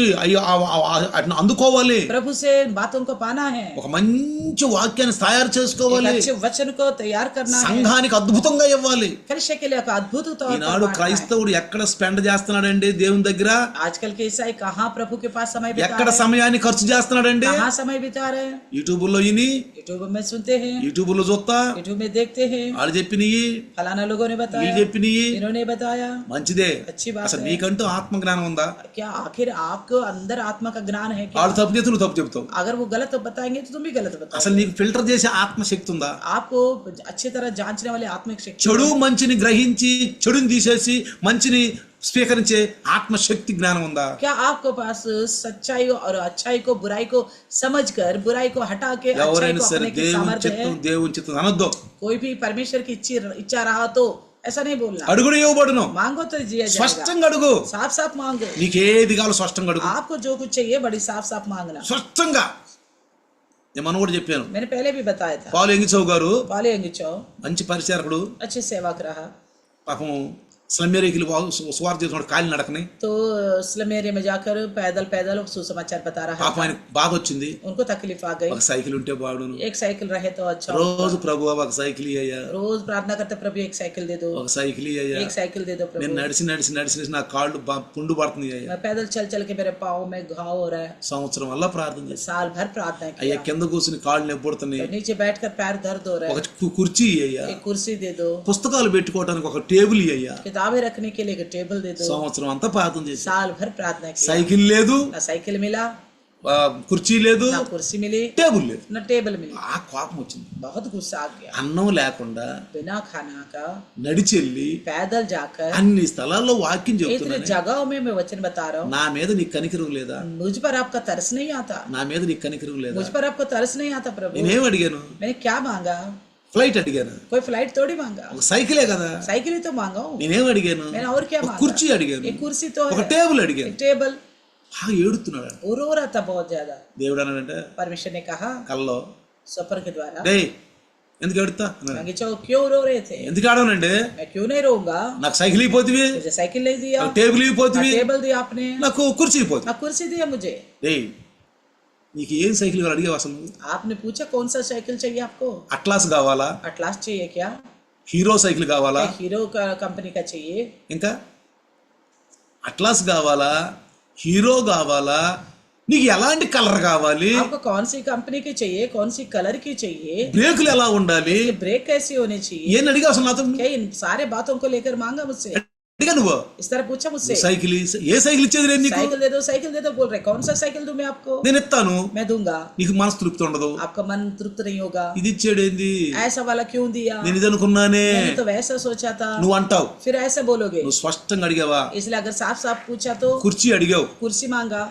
అందుకోవాలి. प्रभु से बातों को पाना है, ఒక మంచి వాక్యాన్ని తయారు एक చేసుకోవాలి. अच्छे वचन को तैयार करना है, సంఘానికి అద్భుతంగా ఇవ్వాలి. कलिशा के लिए एक अद्भुत तौर पर ఈనాడు बांटना है। క్రైస్తవుడు ఎక్కడ స్పెండ్ చేస్తున్నాడండి దేవుని దగ్గర? आजकल के ईसाई कहाँ प्रभु के पास समय बिता ఎక్కడ रहे हैं, సమయాన్ని ఖర్చు చేస్తున్నాడండి? कहाँ समय बिता रहे हैं? యూట్యూబ్లో ఇని, यूट्यूब में सुनते हैं, యూట్యూబ్లో చూస్తా, यूट्यूब में देखते हैं, వాళ్ళు చెప్పినవి, फलाना लोगों ने వీళ్ళు बताया, చెప్పినవి. इन्होंने बताया। మంచిదే. अच्छी बात అసలు है। నీకంటూ ఆత్మ జ్ఞానం ఉందా? क्या आखिर आपको अंदर आत्मा का ज्ञान है क्या? వాళ్ళు తప్పు చేస్తే నువ్వు తప్పు చెప్తావు. अगर वो गलत बताएंगे तो तुम भी गलत बताओ। అసలు నీకు ఫిల్టర్ చేసే ఆత్మశక్తి ఉందా? आपको अच्छी तरह जांचने वाले आत्मिक शक्ति చెడు మంచిని గ్రహించి చెడుని తీసేసి మంచిని స్వీకరించే ఆత్మశక్తి జ్ఞానం ఉందా? क्या आपको पास सच्चाई और अच्छाई को बुराई को समझकर बुराई को हटा के अच्छाई ఎవరైనా को సరే अपने की దేవుని सामर्थ्य है? చిత్తం దేవుని చిత్తం అనొద్దు. कोई भी परमेश्वर की इच्छा रहा तो ऐसा नहीं बोलना। అడుగుడు ఇవ్వబడును. मांगो तो दिया जाएगा, స్పష్టంగా అడుగు. साफ साफ मांगो। నీకేది కావాలో స్పష్టంగా అడుగు. आपको जो कुछ चाहिए बड़ी साफ साफ मांगना। స్పష్టంగా. నేను మనం కూడా చెప్పాను. मैंने पहले भी बताया था। పాలు ఎంగిచౌ గారు पाले अंगिचो మంచి పరిచారకుడు. अच्छे सेवक रहा, పాపం స్లమ్మేరీకి సువార్త చేస్తున్నాడు కాలి నడకని. तो स्लम एरिया में जाकर पैदल पैदल सुसमाचार बता रहा పాపం था। ఆయన బాధ వచ్చింది. उनको तकलीफ आ गई, ఒక సైకిల్ ఉంటే బాగుండును. एक साइकिल रहे तो अच्छा। రోజు ప్రభు ఒక సైకిల్ అయ్యా, रोज प्रार्थना करते प्रभु एक साइकिल दे दो, ఒక సైకిల్ అయ్యా. एक साइकिल दे दो నేను प्रभु। నడిచి నడిచి నడిచి నడిచి నా కాళ్ళు పుండు పడుతుంది అయ్యా. मैं पैदल चल चल के मेरे पाँव में घाव हो रहा है। సంవత్సరం వల్ల ప్రార్థన చేసి साल भर प्रार्थना అయ్యా किया, కింద కూర్చుని కాళ్ళు నొప్పుడుతున్నాయి. नीचे बैठकर पैर दर्द हो रहा ఒక है, కుర్చీ అయ్యా, एक कुर्सी दे दो, పుస్తకాలు పెట్టుకోవడానికి ఒక టేబుల్ అయ్యా. किताबें रखने के लिए एक टेबल दे दो। సంవత్సరం అంతా ప్రార్థన చేసి साल भर प्रार्थना किया, సైకిల్ లేదు, ना साइकिल मिला, కుర్చీ లేదు, ना कुर्सी मिली, టేబుల్ లేదు. ना टेबल मिली। ఆ కోపం వచ్చింది. बहुत गुस्सा आ गया। అన్నం లేకుండా बिना खाना का నడిచెళ్ళి पैदल जाकर అన్ని స్థలాల్లో వాక్యం इतने చెబుతున్నాను. जगहों में मैं वचन बता रहा हूँ, నా మీద నీకు కనికరం లేదా? मुझ पर आपका तरस नहीं आता, నా మీద నీకు కనికరం లేదా? मुझ पर आपको तरस नहीं आता प्रभु। నేనేం అడిగాను? मैंने क्या मांगा? ఫ్లైట్ అడిగాను. कोई फ्लाइट थोड़ी मांगा, ఒక సైకిలే కదా. साइकिल ही तो मांगा हूँ। నేనేం అడిగాను? मैंने और क्या ఒక मांगा? కుర్చీ అడిగాను, एक कुर्सी तो ఒక है, టేబుల్ అడిగాను. एक टेबल। ఏడుతున్నాడు. रो रहा था बहुत ज्यादा। దేవుడు అన్నాడంటే परमेश्वर ने कहा కల్లో, सफर के द्वारा, డే ఎందుకు ఏడుతా అన్నాడు. मांगे चो क्यों रो रहे थे? ఎందుకు ఆడవనండి? मैं क्यों नहीं रोऊंगा? నాకు సైకిల్ ఇపోతివి, मुझे साइकिल नहीं दिया, నాకు టేబుల్ ना ఇపోతివి, टेबल दिया आपने, నాకు కుర్చీ ఇపోతుంది. ना कुर्सी दिया मुझे। డే నీకు ఏం సైకిల్ కావాలి అడిగావు అసలు? आपने पूछा कौन सा साइकिल चाहिए आपको? అట్లాస్ కావాలా? अटलास चाहिए क्या? హీరో సైకిల్ కావాలా? हीरो का कंपनी का चाहिए? ఇంకా అట్లాస్ కావాలా? హీరో కావాలా? నీకు ఎలాంటి కలర్ కావాలి? आपको कौन सी कंपनी की चाहिए, कौन सी कलर की चाहिए, బ్రేకులు ఎలా ఉండాలి? ये ब्रेक कैसी होनी चाहिए? ఏం అడిగావు అసలు నాతో? क्या इन सारे बातों को लेकर मांगा मुझसे? అడిగా నువ్వు इस तरह पूछा मुझसे। సైకిల్ ఏ సైకిల్ ఇచ్చేది నేను నీకు? साइकिल दे दो बोल रहे, कौन सा साइकिल दूं मैं आपको? నేను ఇస్తాను, मैं दूंगा, నీకు మనసు తృప్తి ఉండదు. आपका मन तृप्त नहीं होगा। ఇది ఇచ్చాడు ఏంది? ऐसा वाला क्यों दिया? నేను ఇది అనుకున్నానే. मैंने तो वैसा सोचा था। నువ్వు అంటావు. फिर ऐसे बोलोगे, నువ్వు స్పష్టంగా అడిగావా? इसलिए अगर साफ साफ पूछा तो కుర్చీ అడిగావు. कुर्सी मांगा,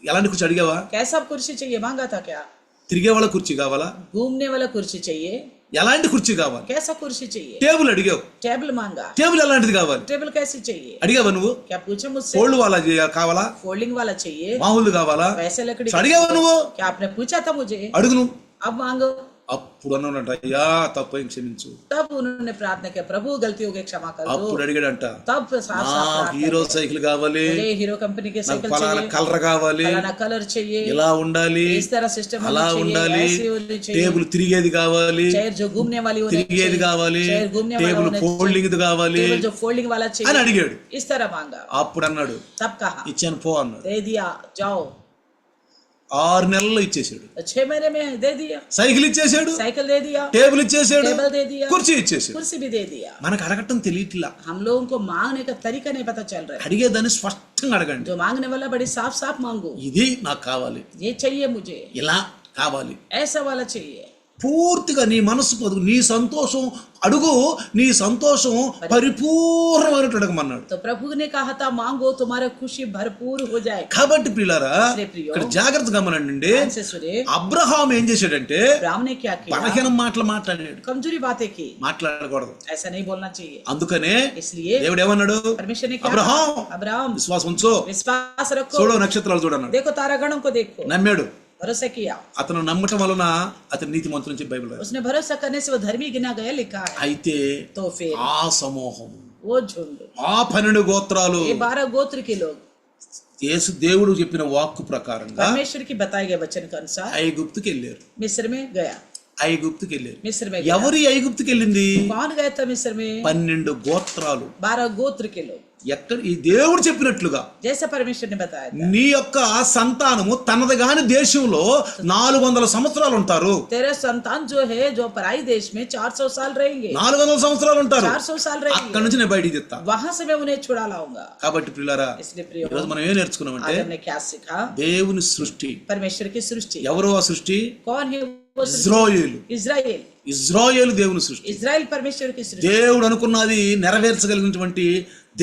ఎలాంటి కుర్చీ అడిగావా? कैसा कुर्सी चाहिए मांगा था क्या? తిరిగే వాళ్ళ కుర్చీ కావాలా? घूमने वाला कुर्सी चाहिए, ఎలాంటి కుర్చీ కావాలి? कैसा कुर्सी चाहिए? టేబుల్ అడిగావు. टेबल मांगा, టేబుల్ ఎలాంటిది కావాలి? टेबल कैसी चाहिए? అడిగావా నువ్వు? क्या पूछा मुझसे? ఫోల్డ్ వాళ్ళ కావాలా? फोल्डिंग वाला चाहिए, మామూలు కావాలా? वैसे लकड़ी అడిగావా నువ్వు? क्या आपने पूछा था मुझे? అడుగు నువ్వు. अब मांगो। అప్పుడు అన్నాడంట, అయ్యా తప్పని క్షమించు. तब उन्होंने प्रार्थना किया, प्रभु गलतियों की क्षमा कर दो। అప్పుడు అడిగాడంట, तब साफ నా साफ प्रार्थना హీరో किया, సైకిల్ కావాలి, मुझे हीरो कंपनी के నాకు साइकिल పలానా चाहिए, కలర్ కావాలి, फलाना कलर चाहिए, ఇలా ఉండాలి, इस तरह सिस्टम అలా होनी चाहिए, ఉండాలి, ऐसी होनी चाहिए, టేబుల్ తిరిగేది కావాలి, चेयर जो घूमने वाली होनी తిరిగేది चाहिए, కావాలి, चेयर घूमने वाला టేబుల్ होना ఫోల్డింగ్ चाहिए, కావాలి टेबल जो फोल्डिंग वाला అని चाहिए, అడిగాడు. इस तरह मांगा। అప్పుడు అన్నాడు, तब कहा, ఇచ్చాను పో అన్నాడు. दे दिया जाओ। 6 నెలల్లో ఇచ్చేసాడు. 6 महीने में दे दिया, సైకిల్ ఇచ్చేసాడు, साइकिल दे दिया, టేబుల్ ఇచ్చేసాడు, टेबल दे दिया, కుర్చీ ఇచ్చేసాడు. कुर्सी भी दे दिया। మనకు అడగటం తెలియట్లా. हम लोगों को मांगने का तरीका नहीं पता चल रहा है। అడిగేదాన్ని స్పష్టంగా అడగండి. जो मांगने वाला बड़ी साफ साफ मांगो, ఇది నాకు కావాలి, ये चाहिए मुझे, ఇలా కావాలి, ऐसा वाला चाहिए, పూర్తిగా నీ మనసు పొదుగు, నీ సంతోషం అడుగు, నీ సంతోషం పరిపూర్ణమైనట్టు అడగమన్నాడు. तो प्रभु ने कहा था मांगो तुम्हारा खुशी भरपूर हो जाए. కాబట్టి ప్రియులారా ప్రియులు, ఇక్కడ జాగ్రత్తగా గమనండి. ध्यान से सुनिए. అబ్రహాం ఏం చేశాడంటే अब्राहम ने क्या किया? బలహీన మాటలు మాట్లాడాడు. कमजोरी बातें की. మాట్లాడకూడదు. ऐसा नहीं बोलना चाहिए. అందుకనే इसलिए దేవుడు ఏమన్నాడు? परमेश्वर ने क्या అబ్రహాం कहा? अब्राहम విశ్వాసం ఉంచు, विश्वास रखो, చూడు నక్షత్రాలు చూడన్నాడు. देखो तारागणों को देखो. నమ్మాడు. भरोसा किया. అతను నమ్మటం వలన అతను నీతిమంతుడు నుంచి బైబిల్ రాసింది. उसने भरोसा करने से वो धर्मी गिना गया लिखा है. అయితే तो फिर ఆ సమూహం, वो झुंड, ఆ 12 గోత్రాలు ये 12 गोत्र के लोग యేసు దేవుడు చెప్పిన వాక్కు ప్రకారంగా परमेश्वर की बताए गए वचन के अनुसार ఐగుప్తుకి వెళ్ళారు. मिस्र में गया. ఐగుప్తుకి వెళ్ళారు. मिस्र में गया. ఎవరి ఐగుప్తుకి వెళ్ళింది? कौन गया था मिस्र में? 12 గోత్రాలు. 12 गोत्र के लोग. ఎక్కడ ఈ దేవుడు చెప్పినట్లుగా जैसा परमेश्वर ने बताया था. నీ యొక్క సంతానము తనది గాని దేశంలో 400 సంవత్సరాలు ఉంటారు. तेरे संतान जो है जो पराई देश में 400 साल रहेंगे. 400 సంవత్సరాలు ఉంటారు. 400 साल रहेंगे. అక్కడ నుంచి నేను బయటికి తెస్తా. वहां से मैं उन्हें छुड़ा लाऊंगा. కాబట్టి ప్రియులారా, इसलिए प्रियो, ఈరోజు మనం ఏం నేర్చుకున్నామంటే आज हमने क्या सीखा? దేవుని సృష్టి. परमेश्वर की सृष्टि. ఎవరు ఆ సృష్టి? कौन है वो सृष्टि? ఇజ్రాయేలు. इजराइल. ఇజ్రాయేలు దేవుని సృష్టి. इजराइल परमेश्वर की सृष्टि. దేవుడు అనుకున్నది నెరవేర్చగలిగినటువంటి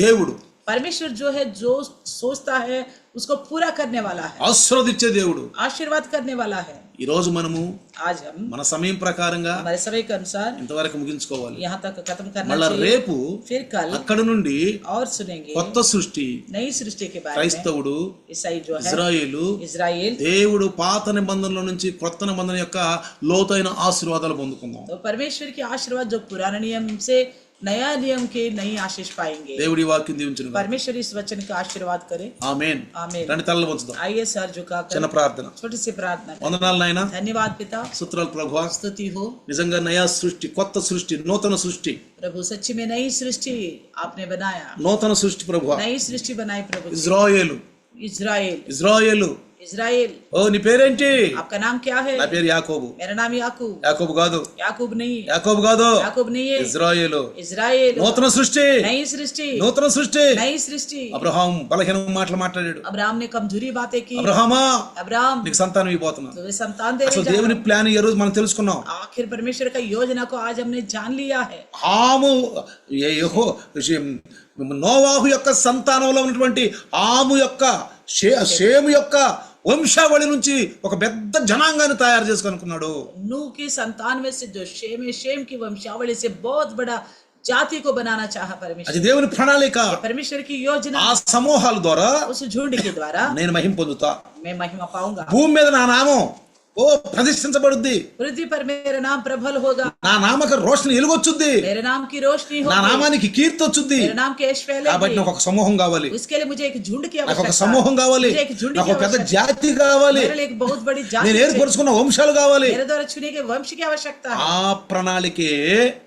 దేవుడు. परमेश्वर जो है जो सोचता है उसको पूरा करने वाला है. ఆశీర్వదించే దేవుడు. आशीर्वाद करने वाला है. ఈ రోజు మనము आज हम మన సమయం ప్రకారంగా हमारे समय के अनुसार ఇంతవరకు ముగించుకోవాలి. यहाँ तक खत्म करना మళ్ళా चाहिए. రేపు फिर कल అక్కడ నుండి और सुनेंगे కొత్త సృష్టి, नई सृष्टि के बारे में. క్రైస్తవుడు, ईसाई जो है ఇజ్రాయేలు, इजराइल. దేవుడు పాత నిబంధనలో నుంచి కొత్త నిబంధన యొక్క లోతైన ఆశీర్వాదాలు పొందుకుందాం. तो परमेश्वर के आशीर्वाद जो पुराने नियम से नया नियम के नई आशीष पाएंगे. దేవుడి వాక్యం దీవించును గాక. परमेश्वर इस वचन का आशीर्वाद करे. ఆమేన్. आमीन. రండి తలలు వంచుదాం. आइए सर झुकाकर చిన్న ప్రార్థన. छोटी सी प्रार्थना करें. వందనాలు నాయనా. धन्यवाद पिता. స్తోత్రాలు ప్రభువా. स्तुति हो నిజంగా నయా సృష్టి, కొత్త సృష్టి, నూతన సృష్టి, प्रभु. सच्ची में नई सृष्टि आपने बनाया. నూతన సృష్టి ప్రభువా. नई सृष्टि बनाई प्रभु. ఇజ్రాయేలు, इजराइल. ఇజ్రాయేలు. इजराइल. ఓ నీ పేరేంటి? आपका नाम क्या है? నా పేరు యాకోబు. मेरा नाम याकूब. యాకోబు కాదు, याकूब नहीं है. యాకోబు కాదు, याकूब नहीं है. ఇజ్రాయేలు. इजराइल. నూతన సృష్టి, नई सृष्टि. నూతన సృష్టి. नई सृष्टि. అబ్రహాం బలహీన మాటలు మాట్లాడాడు. अब्राहम ने कमजोरी बातें की. అబ్రహామా, अब्राहम నీకు సంతానం ఇవ్వబోతున్నా. तो वे संतान दे అసలు रहे जा దేవుని ప్లాన్ ఈ రోజు మనం తెలుసుకున్నాం. आखिर परमेश्वर का योजना को आज हमने जान लिया है. ఆము నోవాహు యొక్క సంతానంలో ఉన్నటువంటి ఆము యొక్క షేము యొక్క వంశావళి నుంచి ఒక పెద్ద జనాంగాన్ని తయారు చేసుకున్నాడు. नूह की संतान में से जो शेम है, शेम की वंशावली से बहुत बड़ा जाति को बनाना चाहा అది परमेश्वर. దేవుని ప్రణాళిక. परमेश्वर की योजना. ఆ సమూహాల ద్వారా उस झुंड के द्वारा నేను మహిమ పొందుతా. मैं महिमा पाऊंगा. భూమి మీద నా నామం ప్రతిష్ఠించబడుద్ది. पृथ्वी पर मेरा नाम प्रबल होगा. నా నామక రోషని ఎలుగొచ్చుద్ది. मेरे नाम की रोशनी నా होगी. నామానికి కీర్తి వచ్చుద్ది. मेरे नाम के यश కాబట్టి फैलेगी. నాకు ఒక సమూహం కావాలి, उसके लिए मुझे एक झुंड की నాకు ఒక आवश्यकता సమూహం है. కావాలి, मुझे एक झुंड నాకు की ఒక పెద్ద आवश्यकता జాతి కావాలి, है. मेरे लिए एक बहुत बड़ी जाति నేను चाहिए. ఏర్పరచుకున్న వంశాలు కావాలి. मेरे द्वारा चुने के वंश की आवश्यकता है. ఆ ప్రణాళికే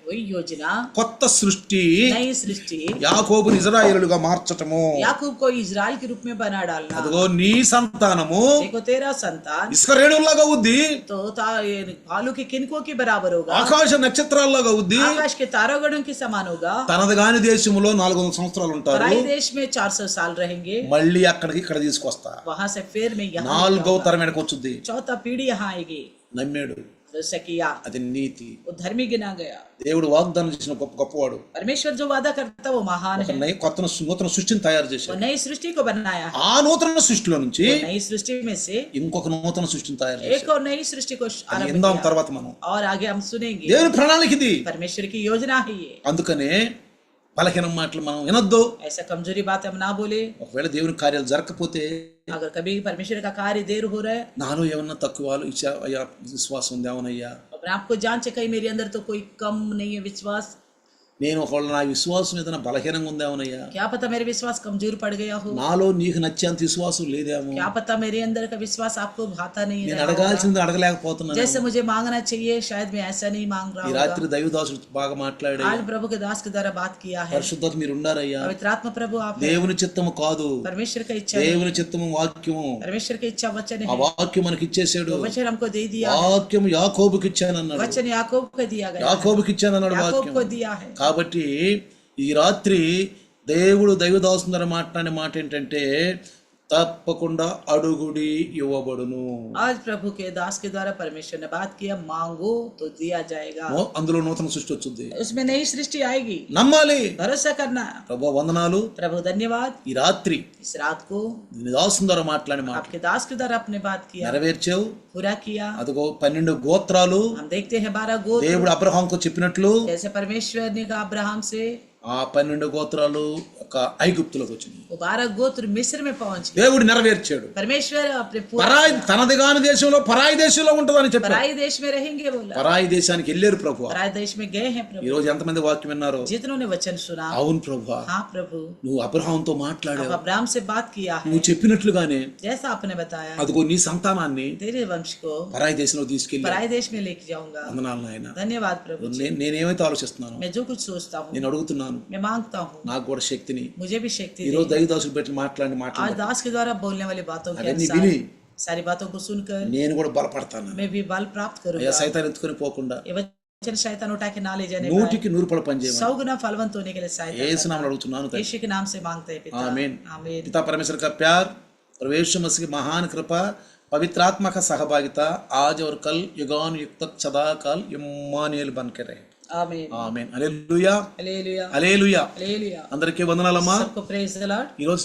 वही योजना, కొత్త సృష్టి, नई సృష్టి, యాకోబుని ఇజ్రాయేలుగా మార్చటము. याकूब को इजराइल के रूप में बना डालना. అదిగో నీ సంతానము देखो तेरा संतान ఇసుక రేణుల్లాగా ఉద్ది, तो ये भालू के किनको के बराबर होगा. ఆకాశ నక్షత్రాల్లాగా ఉద్ది. आकाश के तारागणों के समान होगा. తనది కాని దేశంలో 400 సంవత్సరాలు ఉంటారు. पराई देश में 400 साल रहेंगे. మళ్ళీ అక్కడికి ఇక్కడ తీసుకొస్తా. वहां से फिर मैं यहाँ 4వ తరం వెనక వచ్చుద్ది. चौथा पीढ़ी यहाँ आएगी. నమ్మాడు, जैसा किया అది నీతి. वो धर्मी गिना गया. దేవుడు వాగ్దానం చేసిన గొప్పవాడు. परमेश्वर जो वादा करता वो महान ఒక है. కొత్త నూతన సృష్టిని తయారు वो చేశాడు. नई सृष्टि को बनाया है. ఆ నూతన సృష్టిలో నుంచి वो नई सृष्टि में से ఇంకొక నూతన సృష్టిని తయారు एक చేశాడు. और नई सृष्टि को आरंभ ఇందాం किया. తర్వాత మనం और आगे हम सुनेंगे. దేవుని ప్రణాళిక ఇది. परमेश्वर की योजना है ये. అందుకనే బలహీన మాటలు మనం వినొద్దు. ऐसा कमजोरी बात हम ना बोले. ఒకవేళ దేవుని కార్యాలు జరగకపోతే अगर कभी परमेश्वर का कार्य देर हो रहा है, నాలో ఏమన్నా తక్కువ అయ్యా విశ్వాసం ఉంది, అవునయ్యా अपने आप को जांच कहीं मेरे अंदर तो कोई कम नहीं है विश्वास. నేను ఒకవేళ నా విశ్వాసం ఏదైనా బలహీనంగా ఉంది, అవునయ్యా क्या पता मेरे विश्वास कमजोर पड़ गया हो. నాలో నీకు నచ్చేంత విశ్వాసం లేదేమో, क्या पता मेरे अंदर का विश्वास आपको भाता नहीं నేను है. అడగాల్సింది అడగలేకపోతున్నాను. जैसे मुझे मांगना चाहिए शायद मैं ऐसा नहीं मांग रहा ఈ हूँ. రాత్రి దైవదాసుడు బాగా మాట్లాడి आज प्रभु के दास के द्वारा बात किया है. పరిశుద్ధత మీరు ఉండారయ్యా. पवित्रात्मा प्रभु आप हैं. దేవుని చిత్తము కాదు, परमेश्वर का इच्छा है. దేవుని చిత్తము వాక్యము. परमेश्वर की इच्छा वचन ఆ है. వాక్యం మనకి ఇచ్చేసాడు. वो वचन हमको दे दिया. వాక్యం యాకోబుకి ఇచ్చానన్నాడు. वचन याकूब को दिया गया. యాకోబుకి ఇచ్చానన్నాడు याकूब వాక్యం. को दिया है. కాబట్టి ఈ రాత్రి దేవుడు దైవదాసుని ద్వారా మాట్లాడే మాట ఏంటంటే తప్పకుండా అడుగుడి ఇవ్వబడును. आज प्रभु के दास के द्वारा परमेश्वर ने बात किया, मांगो तो दिया जाएगा। అందులో నూతన సృష్టి వచ్చింది. उसमें नई सृष्टि आएगी, నమ్మాలి. भरोसा करना। ప్రభు వందనాలు. प्रभु धन्यवाद, ఈ రాత్రి इस रात को నీ దాసుని ద్వారా మాట్లాడి మాట आपके दास के द्वारा आपने बात किया, నెరవేర్చావు. पूरा किया। అదిగో 12 గోత్రాలు हम देखते हैं 12 गोत्र, దేవుడు అబ్రహాంకు చెప్పినట్లు जैसे परमेश्वर ने कहा अब्राहम से, ఆ 12 గోత్రాలు ఒక ఐగుప్తులోకి వచ్చినాయి. वो 12 गोत्र मिस्र में पहुंचे। దేవుడు నెరవేర్చాడు. परमेश्वर अपने పరాయి తనది కాని దేశంలో పరాయి దేశంలో ఉంటుందని చెప్పారు. पराई देश में रहेंगे बोला, పరాయి దేశానికి వెళ్ళారు ప్రభు. पराई देश में गए हैं ఈ प्रभु। రోజు ఎంతమంది వాక్యం విన్నారు? जितनों ने वचन सुना, అవును ప్రభు, हाँ प्रभु, నువ్వు అబ్రహాంతో अब మాట్లాడావు. अब्राहम से बात किया है, నువ్వు చెప్పినట్లుగానే जैसा आपने बताया, అదిగో నీ సంతానాన్ని तेरे वंश को పరాయి దేశంలో తీసుకెళ్ళి पराई देश में लेके जाऊंगा। వందనాలు నాయన. धन्यवाद प्रभु। నేనేమైతే ఆలోచిస్తున్నాను, मैं जो कुछ सोचता हूँ, నేను అడుగుతున్నాను, मैं मांगता हूँ, నాకు కూడా శక్తిని मुझे भी शक्ति ఈ दे। రోజు దైవదాసులు పెట్టి మాట్లాడిన आज మాట్లాడి दास के द्वारा बोलने वाली बातों के అవన్నీ अनुसार విని सारी बातों को सुनकर నేను కూడా బలపడతాను. मैं भी बल प्राप्त అయ్యా करूंगा। సైతాన్ని ఎత్తుకొని పోకుండా ये वचन शैतान उठा के ना ले जाने पाए, 100% పని చేయమని 100 गुना फलवंत होने के लिए सहायता యేసు करना। నామములో అడుగుతున్నాను తండ్రి. यीशु के नाम से मांगते हैं पिता, आमीन। आमीन। पिता परमेश्वर का प्यार, प्रभु यीशु मसीह की महान कृपा, पवित्र आत्मा का सहभागिता आज और कल युगान युग तक सदा काल इम्मानुएल बन के रहे. आमीन, ఆమేన్. హల్లెలూయా, हालेलुया, హల్లెలూయా. हालेलुया। అందరికీ వందనాలమ్మా. सबको प्रेज द लॉर्ड। ఈ రోజు